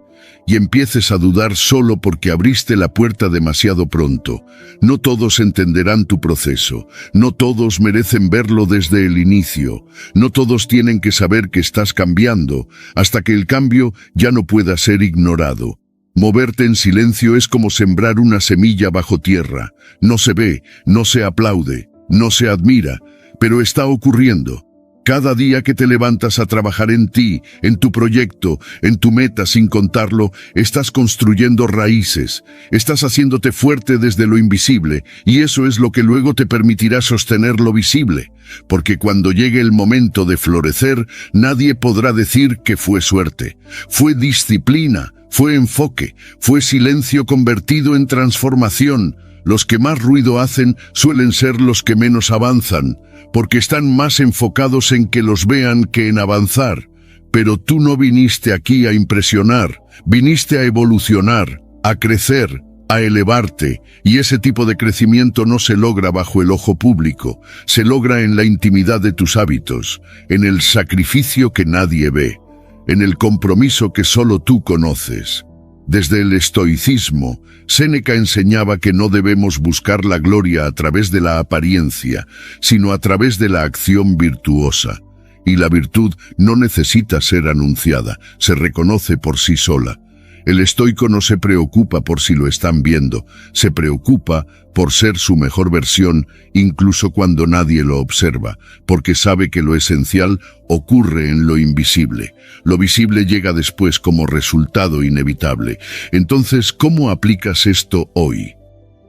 Y empieces a dudar solo porque abriste la puerta demasiado pronto. No todos entenderán tu proceso. No todos merecen verlo desde el inicio. No todos tienen que saber que estás cambiando, hasta que el cambio ya no pueda ser ignorado. Moverte en silencio es como sembrar una semilla bajo tierra. No se ve, no se aplaude, no se admira, pero está ocurriendo. Cada día que te levantas a trabajar en ti, en tu proyecto, en tu meta sin contarlo, estás construyendo raíces, estás haciéndote fuerte desde lo invisible, y eso es lo que luego te permitirá sostener lo visible, porque cuando llegue el momento de florecer, nadie podrá decir que fue suerte, fue disciplina, fue enfoque, fue silencio convertido en transformación. Los que más ruido hacen suelen ser los que menos avanzan, porque están más enfocados en que los vean que en avanzar. Pero tú no viniste aquí a impresionar, viniste a evolucionar, a crecer, a elevarte, y ese tipo de crecimiento no se logra bajo el ojo público, se logra en la intimidad de tus hábitos, en el sacrificio que nadie ve, en el compromiso que solo tú conoces. Desde el estoicismo, Séneca enseñaba que no debemos buscar la gloria a través de la apariencia, sino a través de la acción virtuosa. Y la virtud no necesita ser anunciada, se reconoce por sí sola. El estoico no se preocupa por si lo están viendo, se preocupa por ser su mejor versión, incluso cuando nadie lo observa, porque sabe que lo esencial ocurre en lo invisible. Lo visible llega después como resultado inevitable. Entonces, ¿cómo aplicas esto hoy?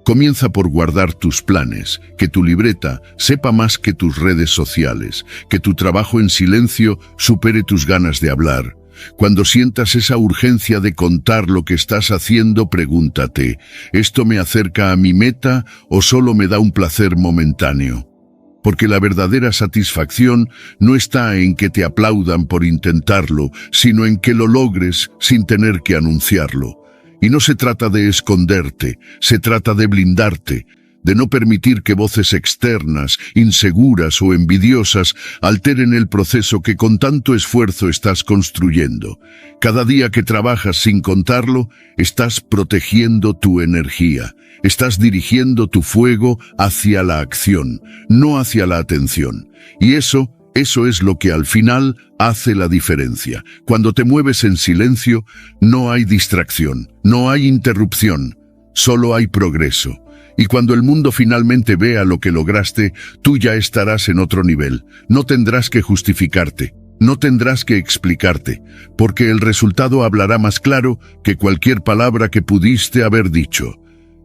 Comienza por guardar tus planes, que tu libreta sepa más que tus redes sociales, que tu trabajo en silencio supere tus ganas de hablar. Cuando sientas esa urgencia de contar lo que estás haciendo, pregúntate, ¿esto me acerca a mi meta o solo me da un placer momentáneo? Porque la verdadera satisfacción no está en que te aplaudan por intentarlo, sino en que lo logres sin tener que anunciarlo. Y no se trata de esconderte, se trata de blindarte, de no permitir que voces externas, inseguras o envidiosas alteren el proceso que con tanto esfuerzo estás construyendo. Cada día que trabajas sin contarlo, estás protegiendo tu energía, estás dirigiendo tu fuego hacia la acción, no hacia la atención. Y eso es lo que al final hace la diferencia. Cuando te mueves en silencio, no hay distracción, no hay interrupción, solo hay progreso. Y cuando el mundo finalmente vea lo que lograste, tú ya estarás en otro nivel. No tendrás que justificarte, no tendrás que explicarte, porque el resultado hablará más claro que cualquier palabra que pudiste haber dicho.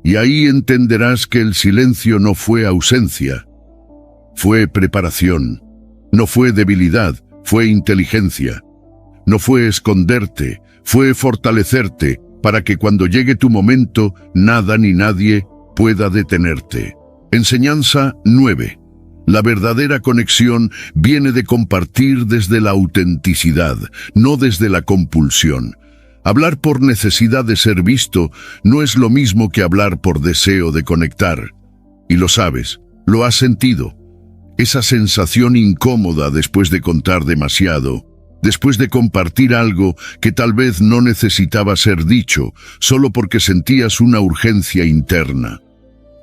Y ahí entenderás que el silencio no fue ausencia, fue preparación. No fue debilidad, fue inteligencia. No fue esconderte, fue fortalecerte, para que cuando llegue tu momento, nada ni nadie pueda detenerte. Enseñanza 9. La verdadera conexión viene de compartir desde la autenticidad, no desde la compulsión. Hablar por necesidad de ser visto no es lo mismo que hablar por deseo de conectar. Y lo sabes, lo has sentido. Esa sensación incómoda después de contar demasiado, después de compartir algo que tal vez no necesitaba ser dicho, solo porque sentías una urgencia interna.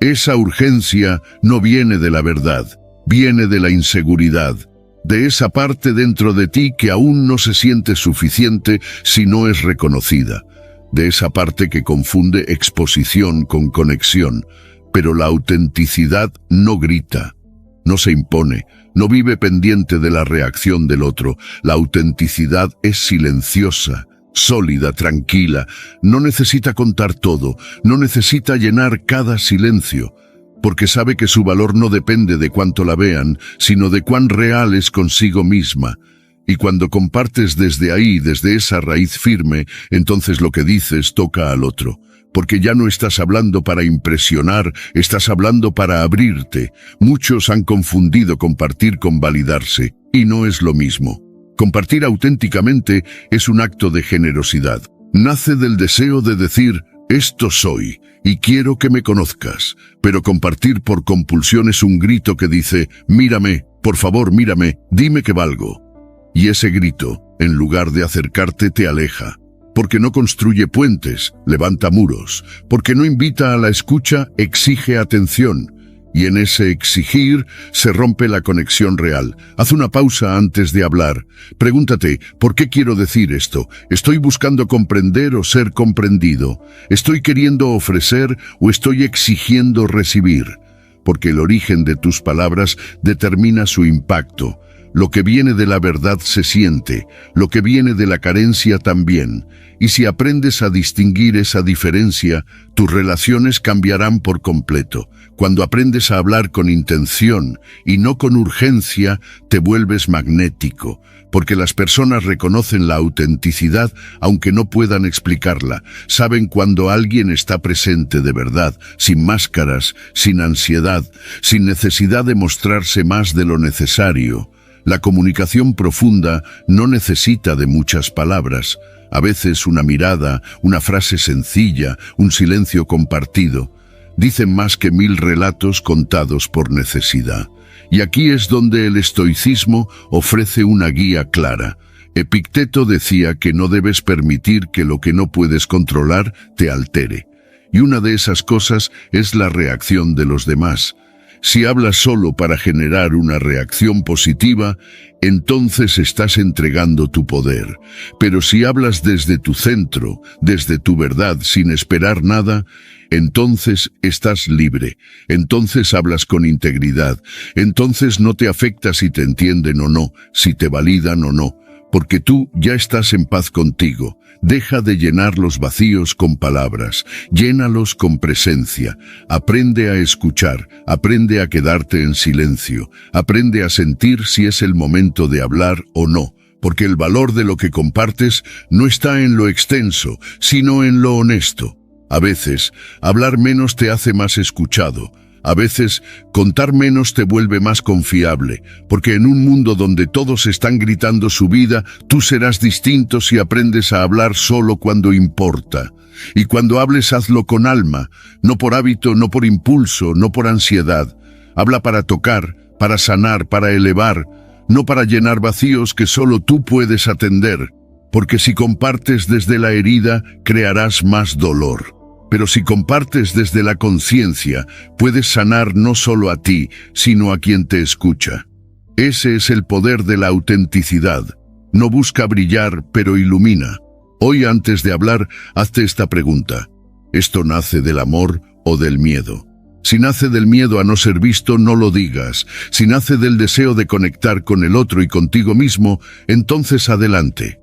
Esa urgencia no viene de la verdad, viene de la inseguridad, de esa parte dentro de ti que aún no se siente suficiente si no es reconocida, de esa parte que confunde exposición con conexión, pero la autenticidad no grita, no se impone, no vive pendiente de la reacción del otro. La autenticidad es silenciosa, sólida, tranquila, no necesita contar todo, no necesita llenar cada silencio, porque sabe que su valor no depende de cuánto la vean, sino de cuán real es consigo misma. Y cuando compartes desde ahí, desde esa raíz firme, entonces lo que dices toca al otro, porque ya no estás hablando para impresionar, estás hablando para abrirte. Muchos han confundido compartir con validarse, y no es lo mismo. Compartir auténticamente es un acto de generosidad. Nace del deseo de decir, esto soy, y quiero que me conozcas. Pero compartir por compulsión es un grito que dice, mírame, por favor mírame, dime que valgo. Y ese grito, en lugar de acercarte, te aleja. Porque no construye puentes, levanta muros. Porque no invita a la escucha, exige atención. Y en ese exigir se rompe la conexión real. Haz una pausa antes de hablar. Pregúntate, ¿por qué quiero decir esto? ¿Estoy buscando comprender o ser comprendido? ¿Estoy queriendo ofrecer o estoy exigiendo recibir? Porque el origen de tus palabras determina su impacto. Lo que viene de la verdad se siente, lo que viene de la carencia también. Y si aprendes a distinguir esa diferencia, tus relaciones cambiarán por completo. Cuando aprendes a hablar con intención y no con urgencia, te vuelves magnético, porque las personas reconocen la autenticidad aunque no puedan explicarla. Saben cuando alguien está presente de verdad, sin máscaras, sin ansiedad, sin necesidad de mostrarse más de lo necesario. La comunicación profunda no necesita de muchas palabras. A veces una mirada, una frase sencilla, un silencio compartido, dicen más que 1000 relatos contados por necesidad. Y aquí es donde el estoicismo ofrece una guía clara. Epicteto decía que no debes permitir que lo que no puedes controlar te altere. Y una de esas cosas es la reacción de los demás. Si hablas solo para generar una reacción positiva, entonces estás entregando tu poder. Pero si hablas desde tu centro, desde tu verdad, sin esperar nada, entonces estás libre. Entonces hablas con integridad. Entonces no te afecta si te entienden o no, si te validan o no, porque tú ya estás en paz contigo. Deja de llenar los vacíos con palabras, llénalos con presencia. Aprende a escuchar, aprende a quedarte en silencio, aprende a sentir si es el momento de hablar o no, porque el valor de lo que compartes no está en lo extenso, sino en lo honesto. A veces, hablar menos te hace más escuchado. A veces, contar menos te vuelve más confiable, porque en un mundo donde todos están gritando su vida, tú serás distinto si aprendes a hablar solo cuando importa. Y cuando hables, hazlo con alma, no por hábito, no por impulso, no por ansiedad. Habla para tocar, para sanar, para elevar, no para llenar vacíos que solo tú puedes atender, porque si compartes desde la herida, crearás más dolor. Pero si compartes desde la conciencia, puedes sanar no solo a ti, sino a quien te escucha. Ese es el poder de la autenticidad. No busca brillar, pero ilumina. Hoy, antes de hablar, hazte esta pregunta. ¿Esto nace del amor o del miedo? Si nace del miedo a no ser visto, no lo digas. Si nace del deseo de conectar con el otro y contigo mismo, entonces adelante.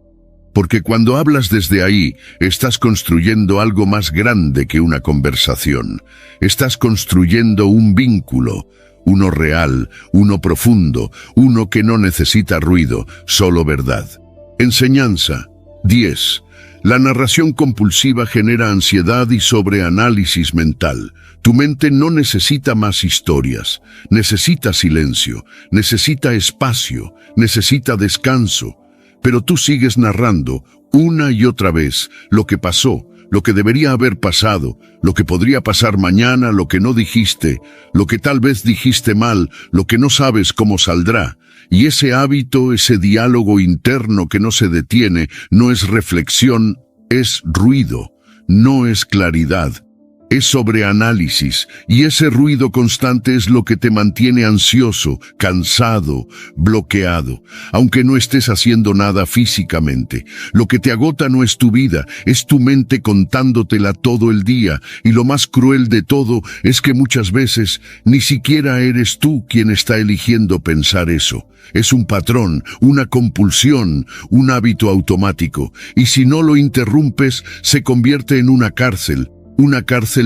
Porque cuando hablas desde ahí, estás construyendo algo más grande que una conversación. Estás construyendo un vínculo, uno real, uno profundo, uno que no necesita ruido, solo verdad. Enseñanza 10. La narración compulsiva genera ansiedad y sobreanálisis mental. Tu mente no necesita más historias, necesita silencio, necesita espacio, necesita descanso. Pero tú sigues narrando una y otra vez lo que pasó, lo que debería haber pasado, lo que podría pasar mañana, lo que no dijiste, lo que tal vez dijiste mal, lo que no sabes cómo saldrá. Y ese hábito, ese diálogo interno que no se detiene, no es reflexión, es ruido, no es claridad. Es sobreanálisis, y ese ruido constante es lo que te mantiene ansioso, cansado, bloqueado, aunque no estés haciendo nada físicamente. Lo que te agota no es tu vida, es tu mente contándotela todo el día, y lo más cruel de todo es que muchas veces ni siquiera eres tú quien está eligiendo pensar eso. Es un patrón, una compulsión, un hábito automático, y si no lo interrumpes, se convierte en una cárcel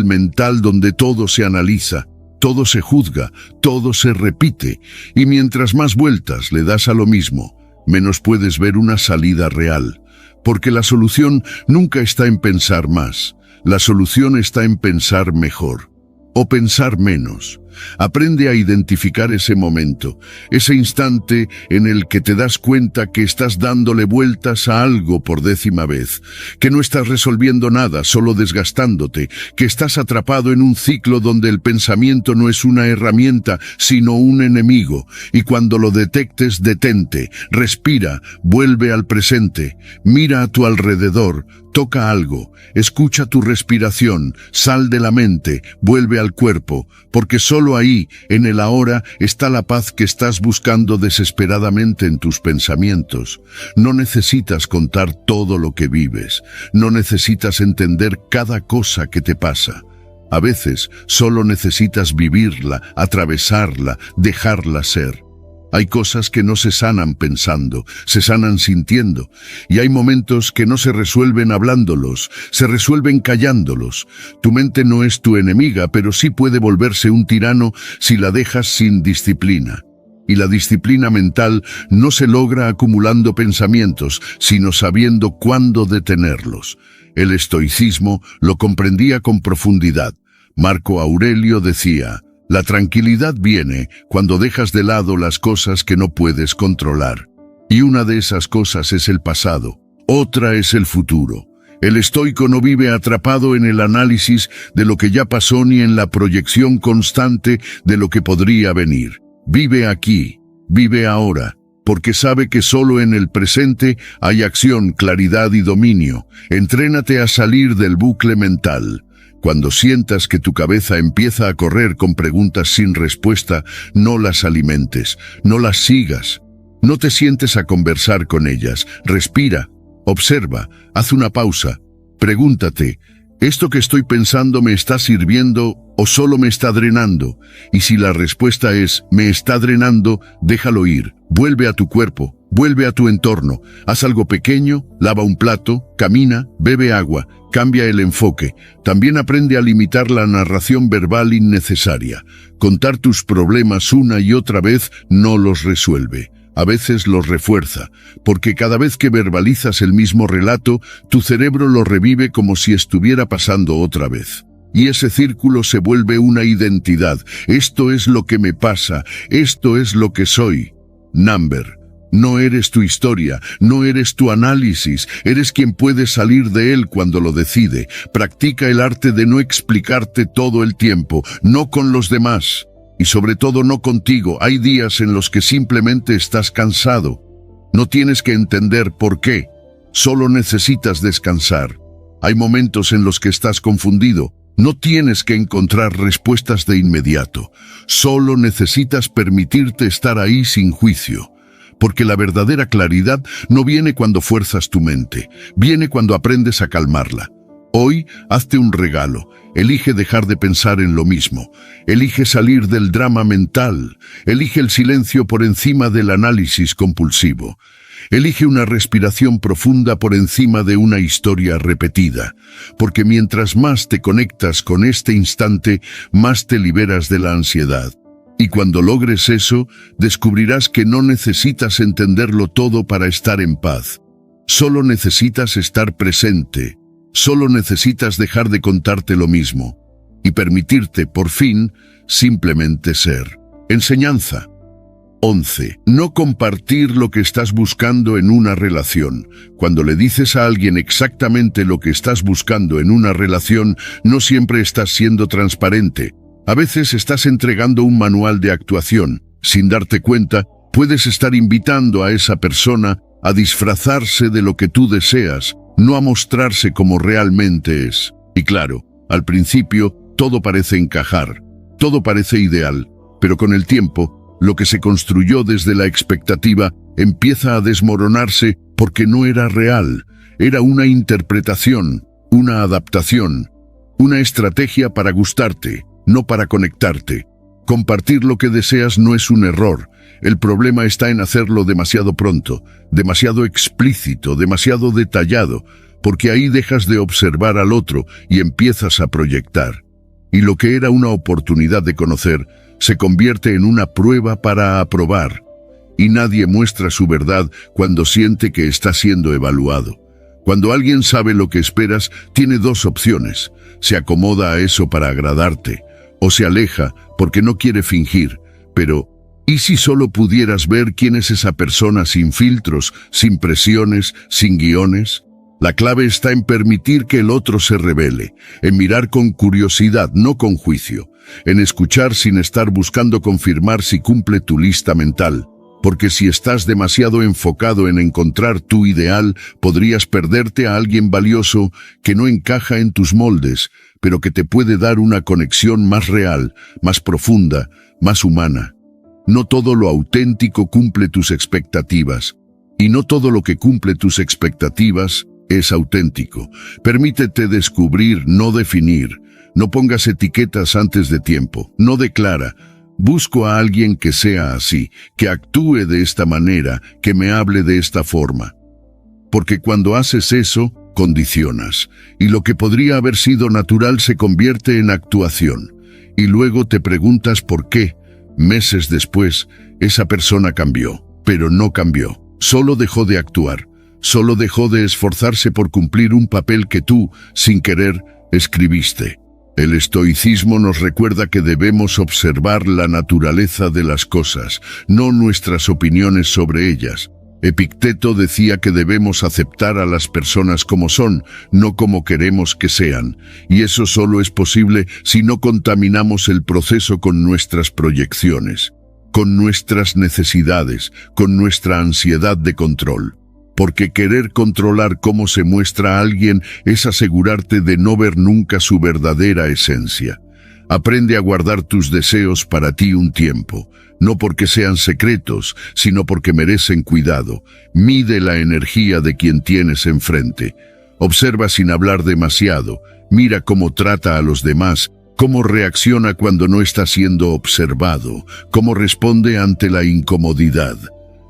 mental donde todo se analiza, todo se juzga, todo se repite, y mientras más vueltas le das a lo mismo, menos puedes ver una salida real. Porque la solución nunca está en pensar más, la solución está en pensar mejor, o pensar menos. Aprende a identificar ese momento, ese instante en el que te das cuenta que estás dándole vueltas a algo por 10ª vez, que no estás resolviendo nada, solo desgastándote, que estás atrapado en un ciclo donde el pensamiento no es una herramienta, sino un enemigo, y cuando lo detectes, detente, respira, vuelve al presente, mira a tu alrededor, toca algo, escucha tu respiración, sal de la mente, vuelve al cuerpo, porque solo ahí, en el ahora, está la paz que estás buscando desesperadamente en tus pensamientos. No necesitas contar todo lo que vives, no necesitas entender cada cosa que te pasa. A veces solo necesitas vivirla, atravesarla, dejarla ser. Hay cosas que no se sanan pensando, se sanan sintiendo, y hay momentos que no se resuelven hablándolos, se resuelven callándolos. Tu mente no es tu enemiga, pero sí puede volverse un tirano si la dejas sin disciplina. Y la disciplina mental no se logra acumulando pensamientos, sino sabiendo cuándo detenerlos. El estoicismo lo comprendía con profundidad. Marco Aurelio decía: la tranquilidad viene cuando dejas de lado las cosas que no puedes controlar. Y una de esas cosas es el pasado, otra es el futuro. El estoico no vive atrapado en el análisis de lo que ya pasó ni en la proyección constante de lo que podría venir. Vive aquí, vive ahora, porque sabe que solo en el presente hay acción, claridad y dominio. Entrénate a salir del bucle mental. Cuando sientas que tu cabeza empieza a correr con preguntas sin respuesta, no las alimentes, no las sigas. No te sientes a conversar con ellas. Respira, observa, haz una pausa. Pregúntate, ¿esto que estoy pensando me está sirviendo o solo me está drenando? Y si la respuesta es, me está drenando, déjalo ir. Vuelve a tu cuerpo, vuelve a tu entorno. Haz algo pequeño, lava un plato, camina, bebe agua. Cambia el enfoque. También aprende a limitar la narración verbal innecesaria. Contar tus problemas una y otra vez no los resuelve. A veces los refuerza, porque cada vez que verbalizas el mismo relato, tu cerebro lo revive como si estuviera pasando otra vez. Y ese círculo se vuelve una identidad. Esto es lo que me pasa, esto es lo que soy. Number. No eres tu historia, no eres tu análisis, eres quien puede salir de él cuando lo decide. Practica el arte de no explicarte todo el tiempo, no con los demás. Y sobre todo no contigo. Hay días en los que simplemente estás cansado. No tienes que entender por qué. Solo necesitas descansar. Hay momentos en los que estás confundido. No tienes que encontrar respuestas de inmediato. Solo necesitas permitirte estar ahí sin juicio. Porque la verdadera claridad no viene cuando fuerzas tu mente. Viene cuando aprendes a calmarla. Hoy, hazte un regalo. Elige dejar de pensar en lo mismo. Elige salir del drama mental. Elige el silencio por encima del análisis compulsivo. Elige una respiración profunda por encima de una historia repetida. Porque mientras más te conectas con este instante, más te liberas de la ansiedad. Y cuando logres eso, descubrirás que no necesitas entenderlo todo para estar en paz. Solo necesitas estar presente. Solo necesitas dejar de contarte lo mismo y permitirte, por fin, simplemente ser. Enseñanza. 11. No compartir lo que estás buscando en una relación. Cuando le dices a alguien exactamente lo que estás buscando en una relación, no siempre estás siendo transparente. A veces estás entregando un manual de actuación. Sin darte cuenta, puedes estar invitando a esa persona a disfrazarse de lo que tú deseas, no a mostrarse como realmente es. Y claro, al principio, todo parece encajar, todo parece ideal, pero con el tiempo, lo que se construyó desde la expectativa empieza a desmoronarse porque no era real, era una interpretación, una adaptación, una estrategia para gustarte, no para conectarte. Compartir lo que deseas no es un error. El problema está en hacerlo demasiado pronto, demasiado explícito, demasiado detallado, porque ahí dejas de observar al otro y empiezas a proyectar. Y lo que era una oportunidad de conocer se convierte en una prueba para aprobar. Y nadie muestra su verdad cuando siente que está siendo evaluado. Cuando alguien sabe lo que esperas, tiene dos opciones. Se acomoda a eso para agradarte, o se aleja porque no quiere fingir. Pero, ¿y si solo pudieras ver quién es esa persona sin filtros, sin presiones, sin guiones? La clave está en permitir que el otro se revele, en mirar con curiosidad, no con juicio, en escuchar sin estar buscando confirmar si cumple tu lista mental. Porque si estás demasiado enfocado en encontrar tu ideal, podrías perderte a alguien valioso que no encaja en tus moldes, pero que te puede dar una conexión más real, más profunda, más humana. No todo lo auténtico cumple tus expectativas, y no todo lo que cumple tus expectativas es auténtico. Permítete descubrir, no definir. No pongas etiquetas antes de tiempo. No declara: busco a alguien que sea así, que actúe de esta manera, que me hable de esta forma. Porque cuando haces eso, condicionas, y lo que podría haber sido natural se convierte en actuación. Y luego te preguntas por qué, meses después, esa persona cambió, pero no cambió. Solo dejó de actuar, solo dejó de esforzarse por cumplir un papel que tú, sin querer, escribiste. El estoicismo nos recuerda que debemos observar la naturaleza de las cosas, no nuestras opiniones sobre ellas. Epicteto decía que debemos aceptar a las personas como son, no como queremos que sean, y eso solo es posible si no contaminamos el proceso con nuestras proyecciones, con nuestras necesidades, con nuestra ansiedad de control. Porque querer controlar cómo se muestra a alguien es asegurarte de no ver nunca su verdadera esencia. Aprende a guardar tus deseos para ti un tiempo, no porque sean secretos, sino porque merecen cuidado. Mide la energía de quien tienes enfrente. Observa sin hablar demasiado. Mira cómo trata a los demás, cómo reacciona cuando no está siendo observado, cómo responde ante la incomodidad.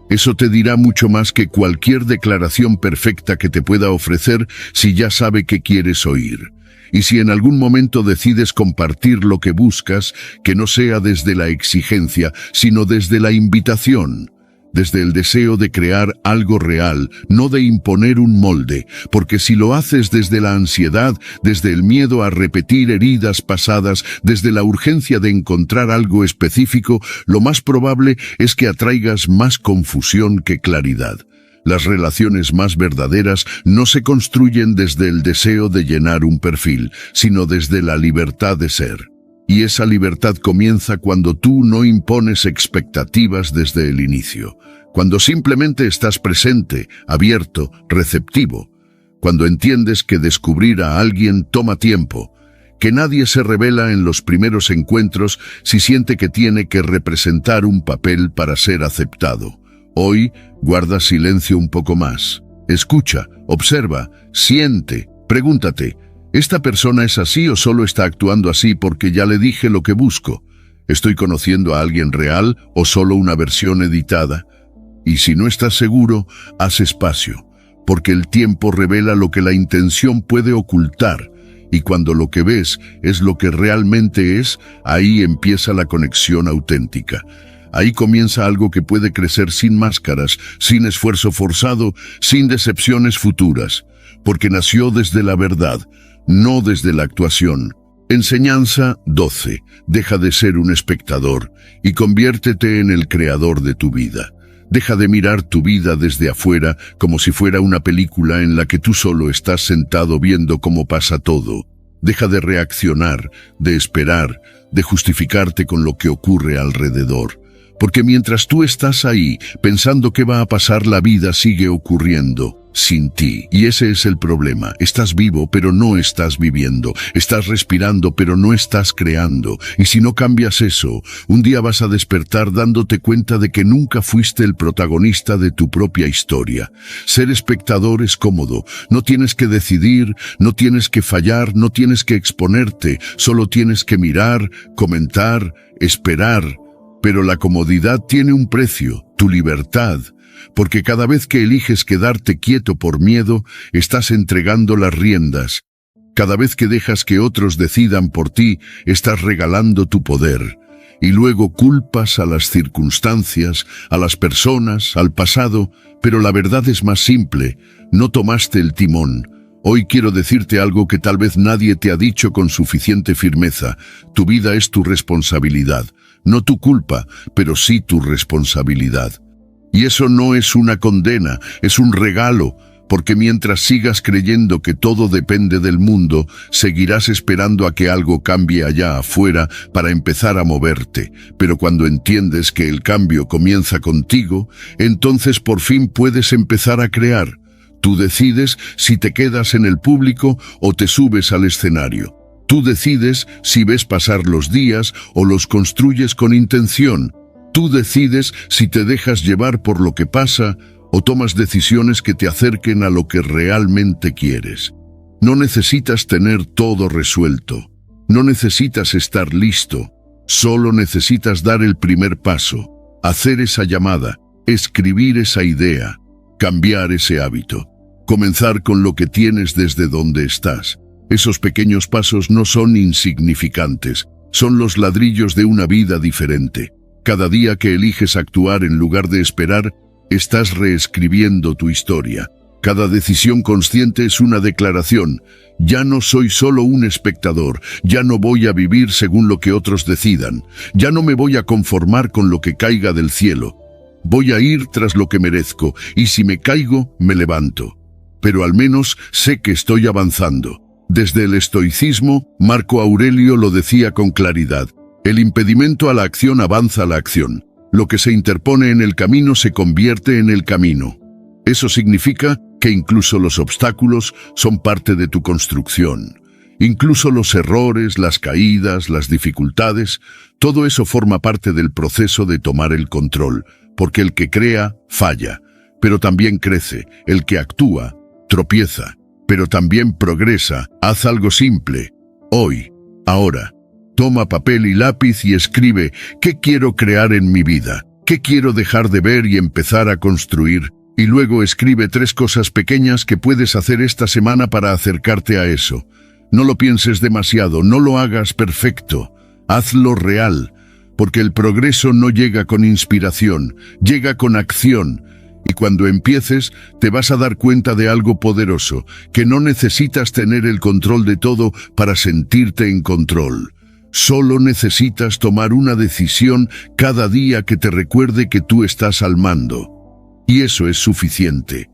Eso te dirá mucho más que cualquier declaración perfecta que te pueda ofrecer si ya sabe qué quieres oír. Y si en algún momento decides compartir lo que buscas, que no sea desde la exigencia, sino desde la invitación. desde el deseo de crear algo real, no de imponer un molde, porque si lo haces desde la ansiedad, desde el miedo a repetir heridas pasadas, desde la urgencia de encontrar algo específico, lo más probable es que atraigas más confusión que claridad. Las relaciones más verdaderas no se construyen desde el deseo de llenar un perfil, sino desde la libertad de ser. Y esa libertad comienza cuando tú no impones expectativas desde el inicio, cuando simplemente estás presente, abierto, receptivo, cuando entiendes que descubrir a alguien toma tiempo, que nadie se revela en los primeros encuentros si siente que tiene que representar un papel para ser aceptado. Hoy, guarda silencio un poco más. Escucha, observa, siente, pregúntate, ¿esta persona es así o solo está actuando así porque ya le dije lo que busco? ¿Estoy conociendo a alguien real o solo una versión editada? Y si no estás seguro, haz espacio, porque el tiempo revela lo que la intención puede ocultar, y cuando lo que ves es lo que realmente es, ahí empieza la conexión auténtica. Ahí comienza algo que puede crecer sin máscaras, sin esfuerzo forzado, sin decepciones futuras, porque nació desde la verdad, no desde la actuación. Enseñanza 12. Deja de ser un espectador y conviértete en el creador de tu vida. Deja de mirar tu vida desde afuera como si fuera una película en la que tú solo estás sentado viendo cómo pasa todo. Deja de reaccionar, de esperar, de justificarte con lo que ocurre alrededor. Porque mientras tú estás ahí, pensando qué va a pasar, la vida sigue ocurriendo sin ti. Y ese es el problema. Estás vivo, pero no estás viviendo. Estás respirando, pero no estás creando. Y si no cambias eso, un día vas a despertar dándote cuenta de que nunca fuiste el protagonista de tu propia historia. Ser espectador es cómodo. No tienes que decidir, no tienes que fallar, no tienes que exponerte. Solo tienes que mirar, comentar, esperar. Pero la comodidad tiene un precio, tu libertad, porque cada vez que eliges quedarte quieto por miedo, estás entregando las riendas. Cada vez que dejas que otros decidan por ti, estás regalando tu poder. Y luego culpas a las circunstancias, a las personas, al pasado, pero la verdad es más simple, no tomaste el timón. Hoy quiero decirte algo que tal vez nadie te ha dicho con suficiente firmeza. Tu vida es tu responsabilidad. No tu culpa, pero sí tu responsabilidad. Y eso no es una condena, es un regalo, porque mientras sigas creyendo que todo depende del mundo, seguirás esperando a que algo cambie allá afuera para empezar a moverte. Pero cuando entiendes que el cambio comienza contigo, entonces por fin puedes empezar a crear. Tú decides si te quedas en el público o te subes al escenario. Tú decides si ves pasar los días o los construyes con intención. Tú decides si te dejas llevar por lo que pasa o tomas decisiones que te acerquen a lo que realmente quieres. No necesitas tener todo resuelto. No necesitas estar listo. Solo necesitas dar el primer paso, hacer esa llamada, escribir esa idea, cambiar ese hábito, comenzar con lo que tienes desde donde estás. Esos pequeños pasos no son insignificantes, son los ladrillos de una vida diferente. Cada día que eliges actuar en lugar de esperar, estás reescribiendo tu historia. Cada decisión consciente es una declaración. Ya no soy solo un espectador, ya no voy a vivir según lo que otros decidan, ya no me voy a conformar con lo que caiga del cielo. Voy a ir tras lo que merezco, y si me caigo, me levanto. Pero al menos sé que estoy avanzando. Desde el estoicismo, Marco Aurelio lo decía con claridad. El impedimento a la acción avanza la acción. Lo que se interpone en el camino se convierte en el camino. Eso significa que incluso los obstáculos son parte de tu construcción. Incluso los errores, las caídas, las dificultades, todo eso forma parte del proceso de tomar el control, porque el que crea, falla, pero también crece. El que actúa, tropieza, pero también progresa. Haz algo simple, hoy, ahora. Toma papel y lápiz y escribe qué quiero crear en mi vida, qué quiero dejar de ver y empezar a construir. Y luego escribe 3 cosas pequeñas que puedes hacer esta semana para acercarte a eso. No lo pienses demasiado, no lo hagas perfecto, hazlo real. porque el progreso no llega con inspiración, llega con acción. Y cuando empieces, te vas a dar cuenta de algo poderoso, que no necesitas tener el control de todo para sentirte en control. Solo necesitas tomar una decisión cada día que te recuerde que tú estás al mando. Y eso es suficiente.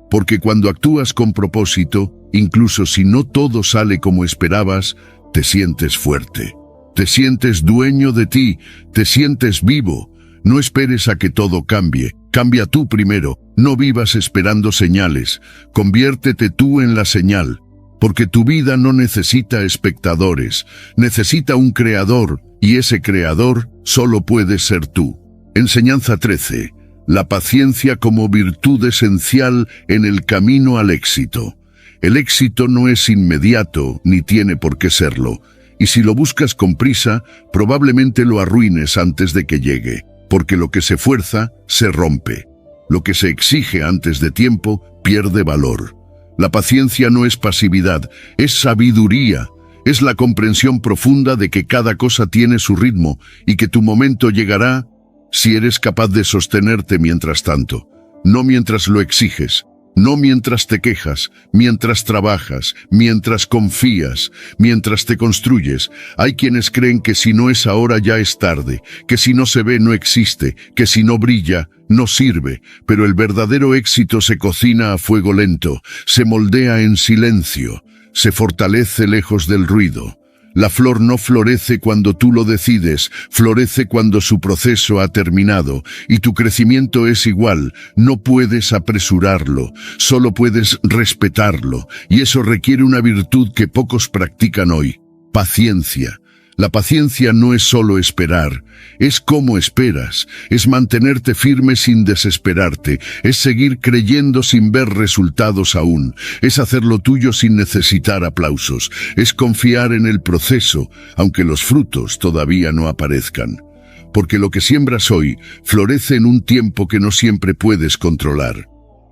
Porque cuando actúas con propósito, incluso si no todo sale como esperabas, te sientes fuerte. Te sientes dueño de ti, te sientes vivo. No esperes a que todo cambie. Cambia tú primero. No vivas esperando señales. Conviértete tú en la señal. Porque tu vida no necesita espectadores. Necesita un creador. Y ese creador solo puedes ser tú. Enseñanza 13. La paciencia como virtud esencial en el camino al éxito. El éxito no es inmediato, ni tiene por qué serlo. Y si lo buscas con prisa, probablemente lo arruines antes de que llegue. Porque lo que se fuerza, se rompe. Lo que se exige antes de tiempo, pierde valor. La paciencia no es pasividad, es sabiduría. Es la comprensión profunda de que cada cosa tiene su ritmo y que tu momento llegará si eres capaz de sostenerte mientras tanto. No mientras lo exiges, no mientras te quejas, mientras trabajas, mientras confías, mientras te construyes. Hay quienes creen que si no es ahora ya es tarde, que si no se ve no existe, que si no brilla no sirve, pero el verdadero éxito se cocina a fuego lento, se moldea en silencio, se fortalece lejos del ruido. La flor no florece cuando tú lo decides, florece cuando su proceso ha terminado, y tu crecimiento es igual. No puedes apresurarlo, solo puedes respetarlo, y eso requiere una virtud que pocos practican hoy: paciencia. La paciencia no es solo esperar, es cómo esperas, es mantenerte firme sin desesperarte, es seguir creyendo sin ver resultados aún, es hacer lo tuyo sin necesitar aplausos, es confiar en el proceso, aunque los frutos todavía no aparezcan. Porque lo que siembras hoy florece en un tiempo que no siempre puedes controlar.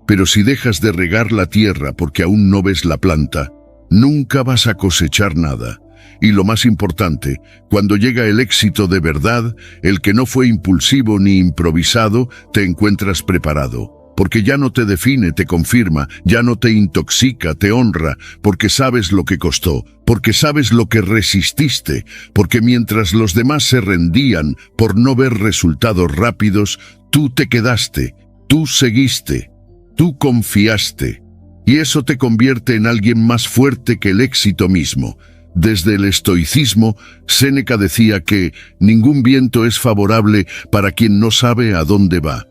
Pero si dejas de regar la tierra porque aún no ves la planta, nunca vas a cosechar nada. Y lo más importante, cuando llega el éxito de verdad, el que no fue impulsivo ni improvisado, te encuentras preparado. Porque ya no te define, te confirma, ya no te intoxica, te honra, porque sabes lo que costó, porque sabes lo que resististe, porque mientras los demás se rendían por no ver resultados rápidos, tú te quedaste, tú seguiste, tú confiaste. Y eso te convierte en alguien más fuerte que el éxito mismo. Desde el estoicismo, Séneca decía que ningún viento es favorable para quien no sabe a dónde va.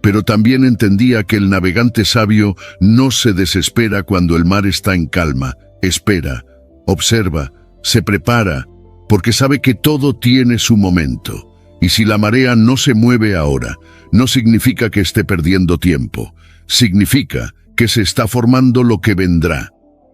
Pero también entendía que el navegante sabio no se desespera cuando el mar está en calma. Espera, observa, se prepara, porque sabe que todo tiene su momento. Y si la marea no se mueve ahora, no significa que esté perdiendo tiempo. Significa que se está formando lo que vendrá.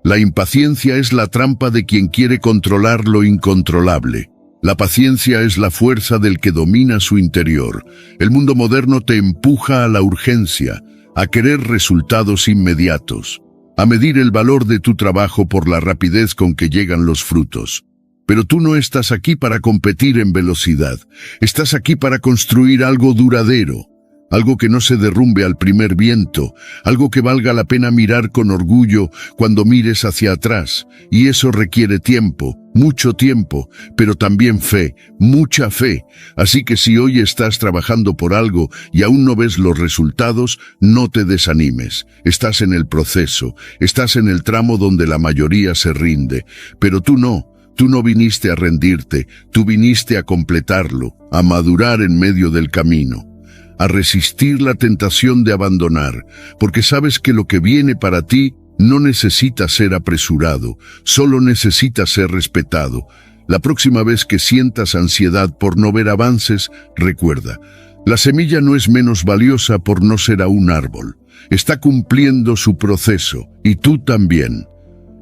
La impaciencia es la trampa de quien quiere controlar lo incontrolable. La paciencia es la fuerza del que domina su interior. El mundo moderno te empuja a la urgencia, a querer resultados inmediatos, a medir el valor de tu trabajo por la rapidez con que llegan los frutos. Pero tú no estás aquí para competir en velocidad. Estás aquí para construir algo duradero. Algo que no se derrumbe al primer viento, algo que valga la pena mirar con orgullo cuando mires hacia atrás. Y eso requiere tiempo, mucho tiempo, pero también fe, mucha fe. Así que si hoy estás trabajando por algo y aún no ves los resultados, no te desanimes. Estás en el proceso, estás en el tramo donde la mayoría se rinde, pero tú no. Tú no viniste a rendirte, tú viniste a completarlo, a madurar en medio del camino, a resistir la tentación de abandonar, porque sabes que lo que viene para ti no necesita ser apresurado, solo necesita ser respetado. La próxima vez que sientas ansiedad por no ver avances, recuerda, la semilla no es menos valiosa por no ser aún árbol. Está cumpliendo su proceso, y tú también.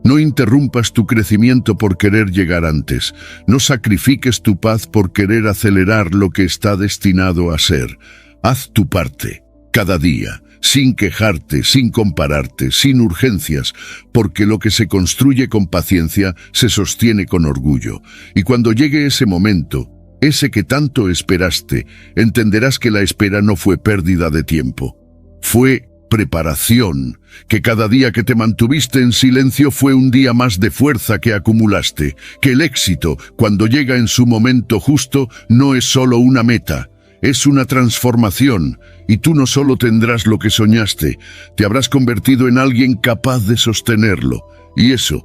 No interrumpas tu crecimiento por querer llegar antes. No sacrifiques tu paz por querer acelerar lo que está destinado a ser. Haz tu parte, cada día, sin quejarte, sin compararte, sin urgencias, porque lo que se construye con paciencia se sostiene con orgullo. Y cuando llegue ese momento, ese que tanto esperaste, entenderás que la espera no fue pérdida de tiempo. Fue preparación, que cada día que te mantuviste en silencio fue un día más de fuerza que acumulaste, que el éxito, cuando llega en su momento justo, no es solo una meta, es una transformación, y tú no solo tendrás lo que soñaste, te habrás convertido en alguien capaz de sostenerlo, y eso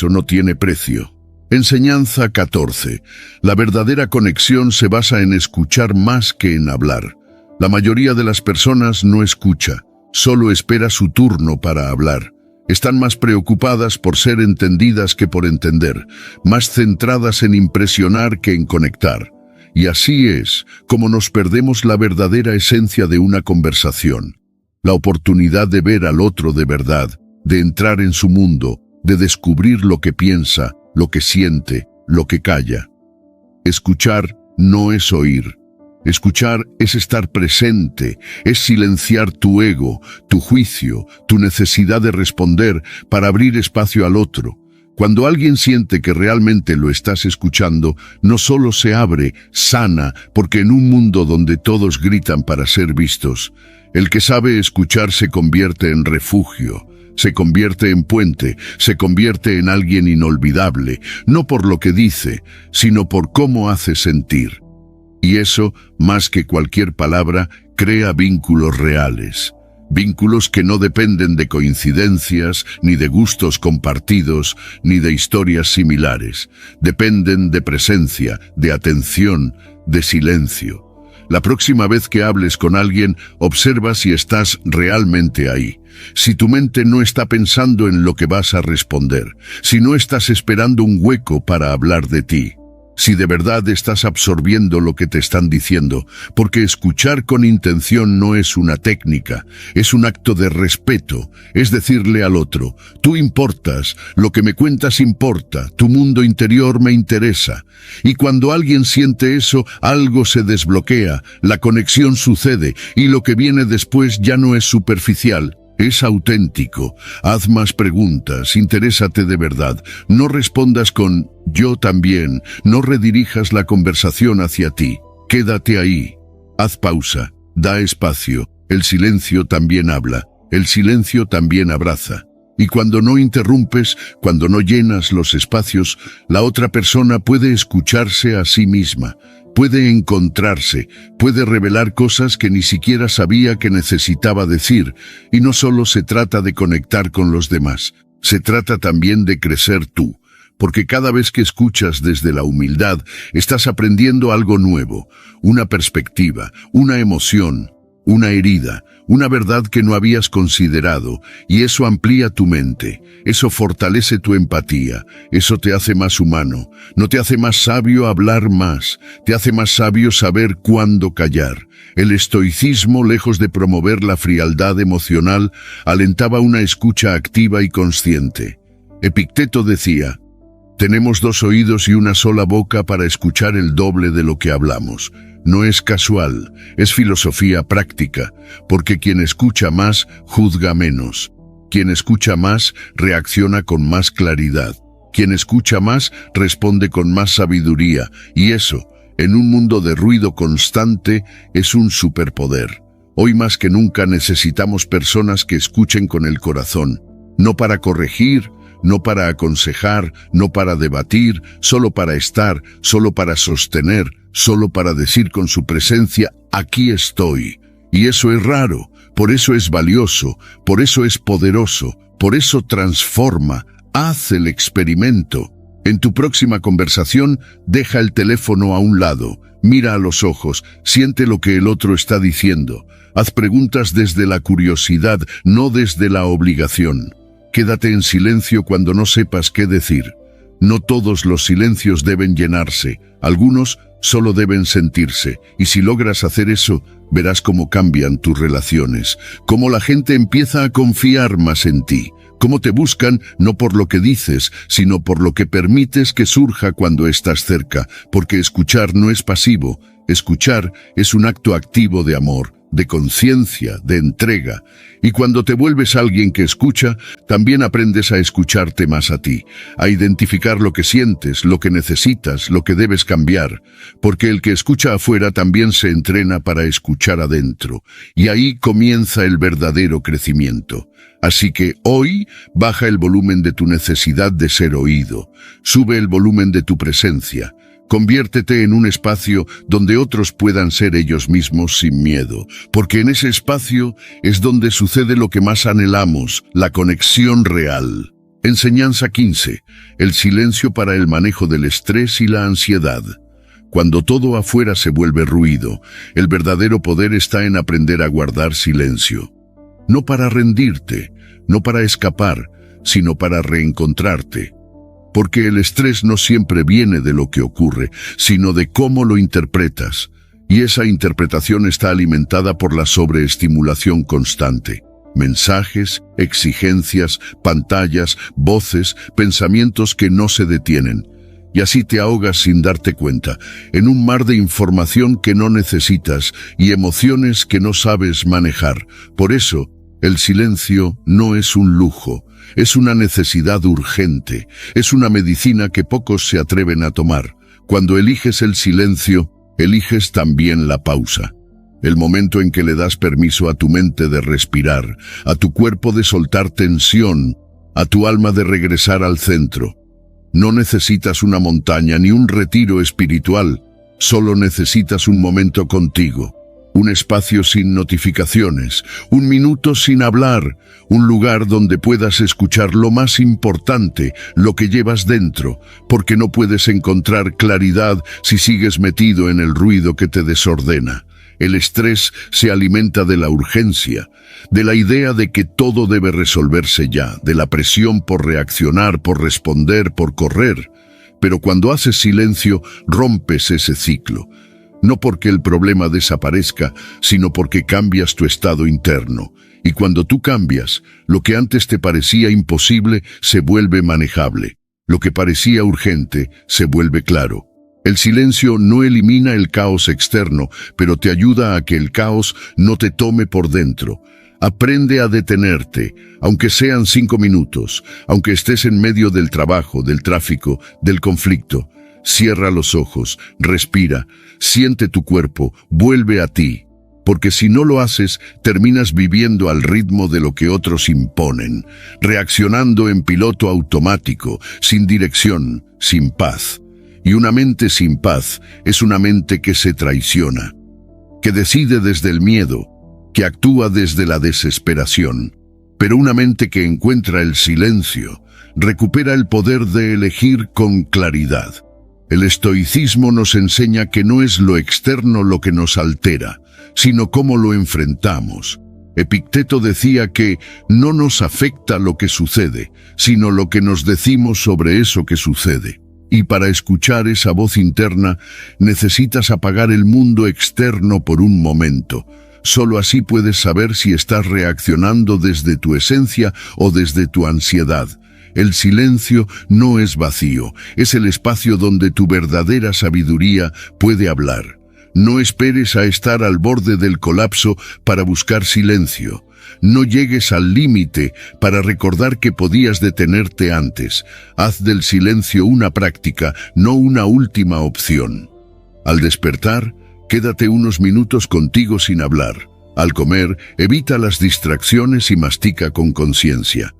no tiene precio. Enseñanza 14. La verdadera conexión se basa en escuchar más que en hablar. La mayoría de las personas no escucha, solo espera su turno para hablar. Están más preocupadas por ser entendidas que por entender, más centradas en impresionar que en conectar. Y así es como nos perdemos la verdadera esencia de una conversación, la oportunidad de ver al otro de verdad, de entrar en su mundo, de descubrir lo que piensa, lo que siente, lo que calla. Escuchar no es oír. Escuchar es estar presente, es silenciar tu ego, tu juicio, tu necesidad de responder para abrir espacio al otro. Cuando alguien siente que realmente lo estás escuchando, no solo se abre, sana, porque en un mundo donde todos gritan para ser vistos, el que sabe escuchar se convierte en refugio, se convierte en puente, se convierte en alguien inolvidable, no por lo que dice, sino por cómo hace sentir. Y eso, más que cualquier palabra, crea vínculos reales. Vínculos que no dependen de coincidencias, ni de gustos compartidos, ni de historias similares. Dependen de presencia, de atención, de silencio. La próxima vez que hables con alguien, observa si estás realmente ahí. Si tu mente no está pensando en lo que vas a responder, si no estás esperando un hueco para hablar de ti. Si de verdad estás absorbiendo lo que te están diciendo, porque escuchar con intención no es una técnica, es un acto de respeto, es decirle al otro, tú importas, lo que me cuentas importa, tu mundo interior me interesa. Y cuando alguien siente eso, algo se desbloquea, la conexión sucede, y lo que viene después ya no es superficial. Es auténtico. Haz más preguntas, interésate de verdad. No respondas con «yo también», no redirijas la conversación hacia ti. Quédate ahí. Haz pausa, da espacio. El silencio también habla, el silencio también abraza. Y cuando no interrumpes, cuando no llenas los espacios, la otra persona puede escucharse a sí misma. Puede encontrarse, puede revelar cosas que ni siquiera sabía que necesitaba decir, y no solo se trata de conectar con los demás, se trata también de crecer tú, porque cada vez que escuchas desde la humildad, estás aprendiendo algo nuevo, una perspectiva, una emoción, una herida, una verdad que no habías considerado, y eso amplía tu mente, eso fortalece tu empatía, eso te hace más humano, no te hace más sabio hablar más, te hace más sabio saber cuándo callar. El estoicismo, lejos de promover la frialdad emocional, alentaba una escucha activa y consciente. Epicteto decía, tenemos 2 oídos y una sola boca para escuchar el doble de lo que hablamos. No es casual, es filosofía práctica, porque quien escucha más, juzga menos. Quien escucha más, reacciona con más claridad. Quien escucha más, responde con más sabiduría, y eso, en un mundo de ruido constante, es un superpoder. Hoy más que nunca necesitamos personas que escuchen con el corazón, no para corregir, no para aconsejar, no para debatir, solo para estar, solo para sostener, solo para decir con su presencia, aquí estoy. Y eso es raro, por eso es valioso, por eso es poderoso, por eso transforma. Haz el experimento. En tu próxima conversación, deja el teléfono a un lado, mira a los ojos, siente lo que el otro está diciendo. Haz preguntas desde la curiosidad, no desde la obligación. Quédate en silencio cuando no sepas qué decir. No todos los silencios deben llenarse, algunos solo deben sentirse, y si logras hacer eso, verás cómo cambian tus relaciones, cómo la gente empieza a confiar más en ti, cómo te buscan no por lo que dices, sino por lo que permites que surja cuando estás cerca, porque escuchar no es pasivo, Escuchar es un acto activo de amor, de conciencia, de entrega. Y cuando te vuelves alguien que escucha, también aprendes a escucharte más a ti, a identificar lo que sientes, lo que necesitas, lo que debes cambiar. Porque el que escucha afuera también se entrena para escuchar adentro. Y ahí comienza el verdadero crecimiento. Así que hoy baja el volumen de tu necesidad de ser oído. Sube el volumen de tu presencia. Conviértete en un espacio donde otros puedan ser ellos mismos sin miedo, porque en ese espacio es donde sucede lo que más anhelamos, la conexión real. Enseñanza 15. El silencio para el manejo del estrés y la ansiedad. Cuando todo afuera se vuelve ruido, el verdadero poder está en aprender a guardar silencio. No para rendirte, no para escapar, sino para reencontrarte. Porque el estrés no siempre viene de lo que ocurre, sino de cómo lo interpretas. Y esa interpretación está alimentada por la sobreestimulación constante. Mensajes, exigencias, pantallas, voces, pensamientos que no se detienen. Y así te ahogas sin darte cuenta, en un mar de información que no necesitas y emociones que no sabes manejar. Por eso, el silencio no es un lujo. Es una necesidad urgente, es una medicina que pocos se atreven a tomar. Cuando eliges el silencio, eliges también la pausa. El momento en que le das permiso a tu mente de respirar, a tu cuerpo de soltar tensión, a tu alma de regresar al centro. No necesitas una montaña ni un retiro espiritual, solo necesitas un momento contigo. Un espacio sin notificaciones, un minuto sin hablar, un lugar donde puedas escuchar lo más importante, lo que llevas dentro, porque no puedes encontrar claridad si sigues metido en el ruido que te desordena. El estrés se alimenta de la urgencia, de la idea de que todo debe resolverse ya, de la presión por reaccionar, por responder, por correr. Pero cuando haces silencio, rompes ese ciclo. No porque el problema desaparezca, sino porque cambias tu estado interno. Y cuando tú cambias, lo que antes te parecía imposible se vuelve manejable. Lo que parecía urgente se vuelve claro. El silencio no elimina el caos externo, pero te ayuda a que el caos no te tome por dentro. Aprende a detenerte, aunque sean 5 minutos, aunque estés en medio del trabajo, del tráfico, del conflicto. Cierra los ojos, respira, siente tu cuerpo, vuelve a ti. Porque si no lo haces, terminas viviendo al ritmo de lo que otros imponen, reaccionando en piloto automático, sin dirección, sin paz. Y una mente sin paz es una mente que se traiciona, que decide desde el miedo, que actúa desde la desesperación. Pero una mente que encuentra el silencio, recupera el poder de elegir con claridad. El estoicismo nos enseña que no es lo externo lo que nos altera, sino cómo lo enfrentamos. Epicteto decía que no nos afecta lo que sucede, sino lo que nos decimos sobre eso que sucede. Y para escuchar esa voz interna, necesitas apagar el mundo externo por un momento. Solo así puedes saber si estás reaccionando desde tu esencia o desde tu ansiedad. El silencio no es vacío, es el espacio donde tu verdadera sabiduría puede hablar. No esperes a estar al borde del colapso para buscar silencio. No llegues al límite para recordar que podías detenerte antes. Haz del silencio una práctica, no una última opción. Al despertar, quédate unos minutos contigo sin hablar. Al comer, evita las distracciones y mastica con conciencia.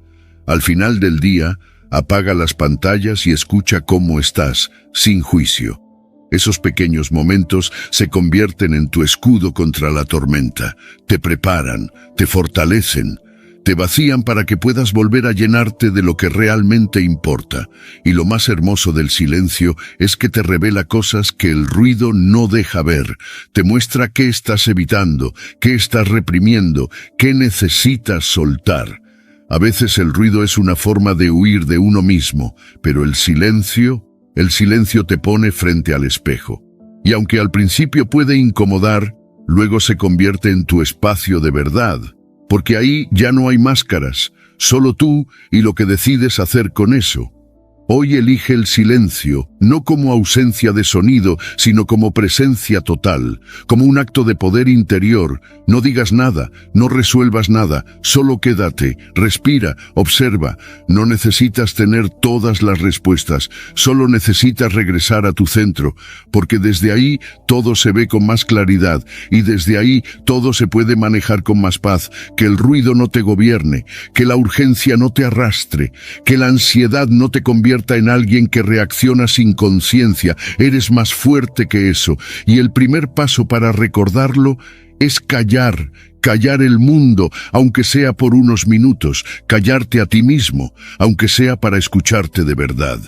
Al final del día, apaga las pantallas y escucha cómo estás, sin juicio. Esos pequeños momentos se convierten en tu escudo contra la tormenta. Te preparan, te fortalecen, te vacían para que puedas volver a llenarte de lo que realmente importa. Y lo más hermoso del silencio es que te revela cosas que el ruido no deja ver. Te muestra qué estás evitando, qué estás reprimiendo, qué necesitas soltar. A veces el ruido es una forma de huir de uno mismo, pero el silencio te pone frente al espejo. Y aunque al principio puede incomodar, luego se convierte en tu espacio de verdad, porque ahí ya no hay máscaras, solo tú y lo que decides hacer con eso. Hoy elige el silencio, no como ausencia de sonido, sino como presencia total, como un acto de poder interior. No digas nada, no resuelvas nada, solo quédate, respira, observa. No necesitas tener todas las respuestas, solo necesitas regresar a tu centro, porque desde ahí todo se ve con más claridad y desde ahí todo se puede manejar con más paz. Que el ruido no te gobierne, que la urgencia no te arrastre, que la ansiedad no te convierta en alguien que reacciona sin conciencia. Eres más fuerte que eso, y el primer paso para recordarlo es callar el mundo, aunque sea por unos minutos, callarte a ti mismo, aunque sea para escucharte de verdad.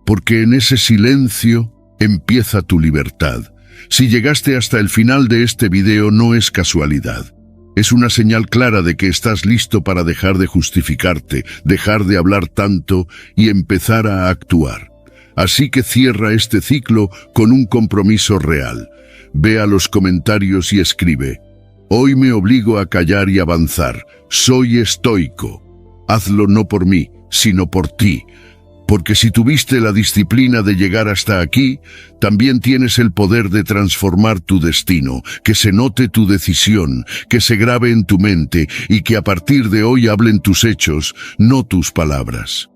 Porque en ese silencio empieza tu libertad. Si llegaste hasta el final de este video no es casualidad. Es una señal clara de que estás listo para dejar de justificarte, dejar de hablar tanto y empezar a actuar. Así que cierra este ciclo con un compromiso real. Ve a los comentarios y escribe: hoy me obligo a callar y avanzar. Soy estoico. Hazlo no por mí, sino por ti. Porque si tuviste la disciplina de llegar hasta aquí, también tienes el poder de transformar tu destino, que se note tu decisión, que se grabe en tu mente y que a partir de hoy hablen tus hechos, no tus palabras.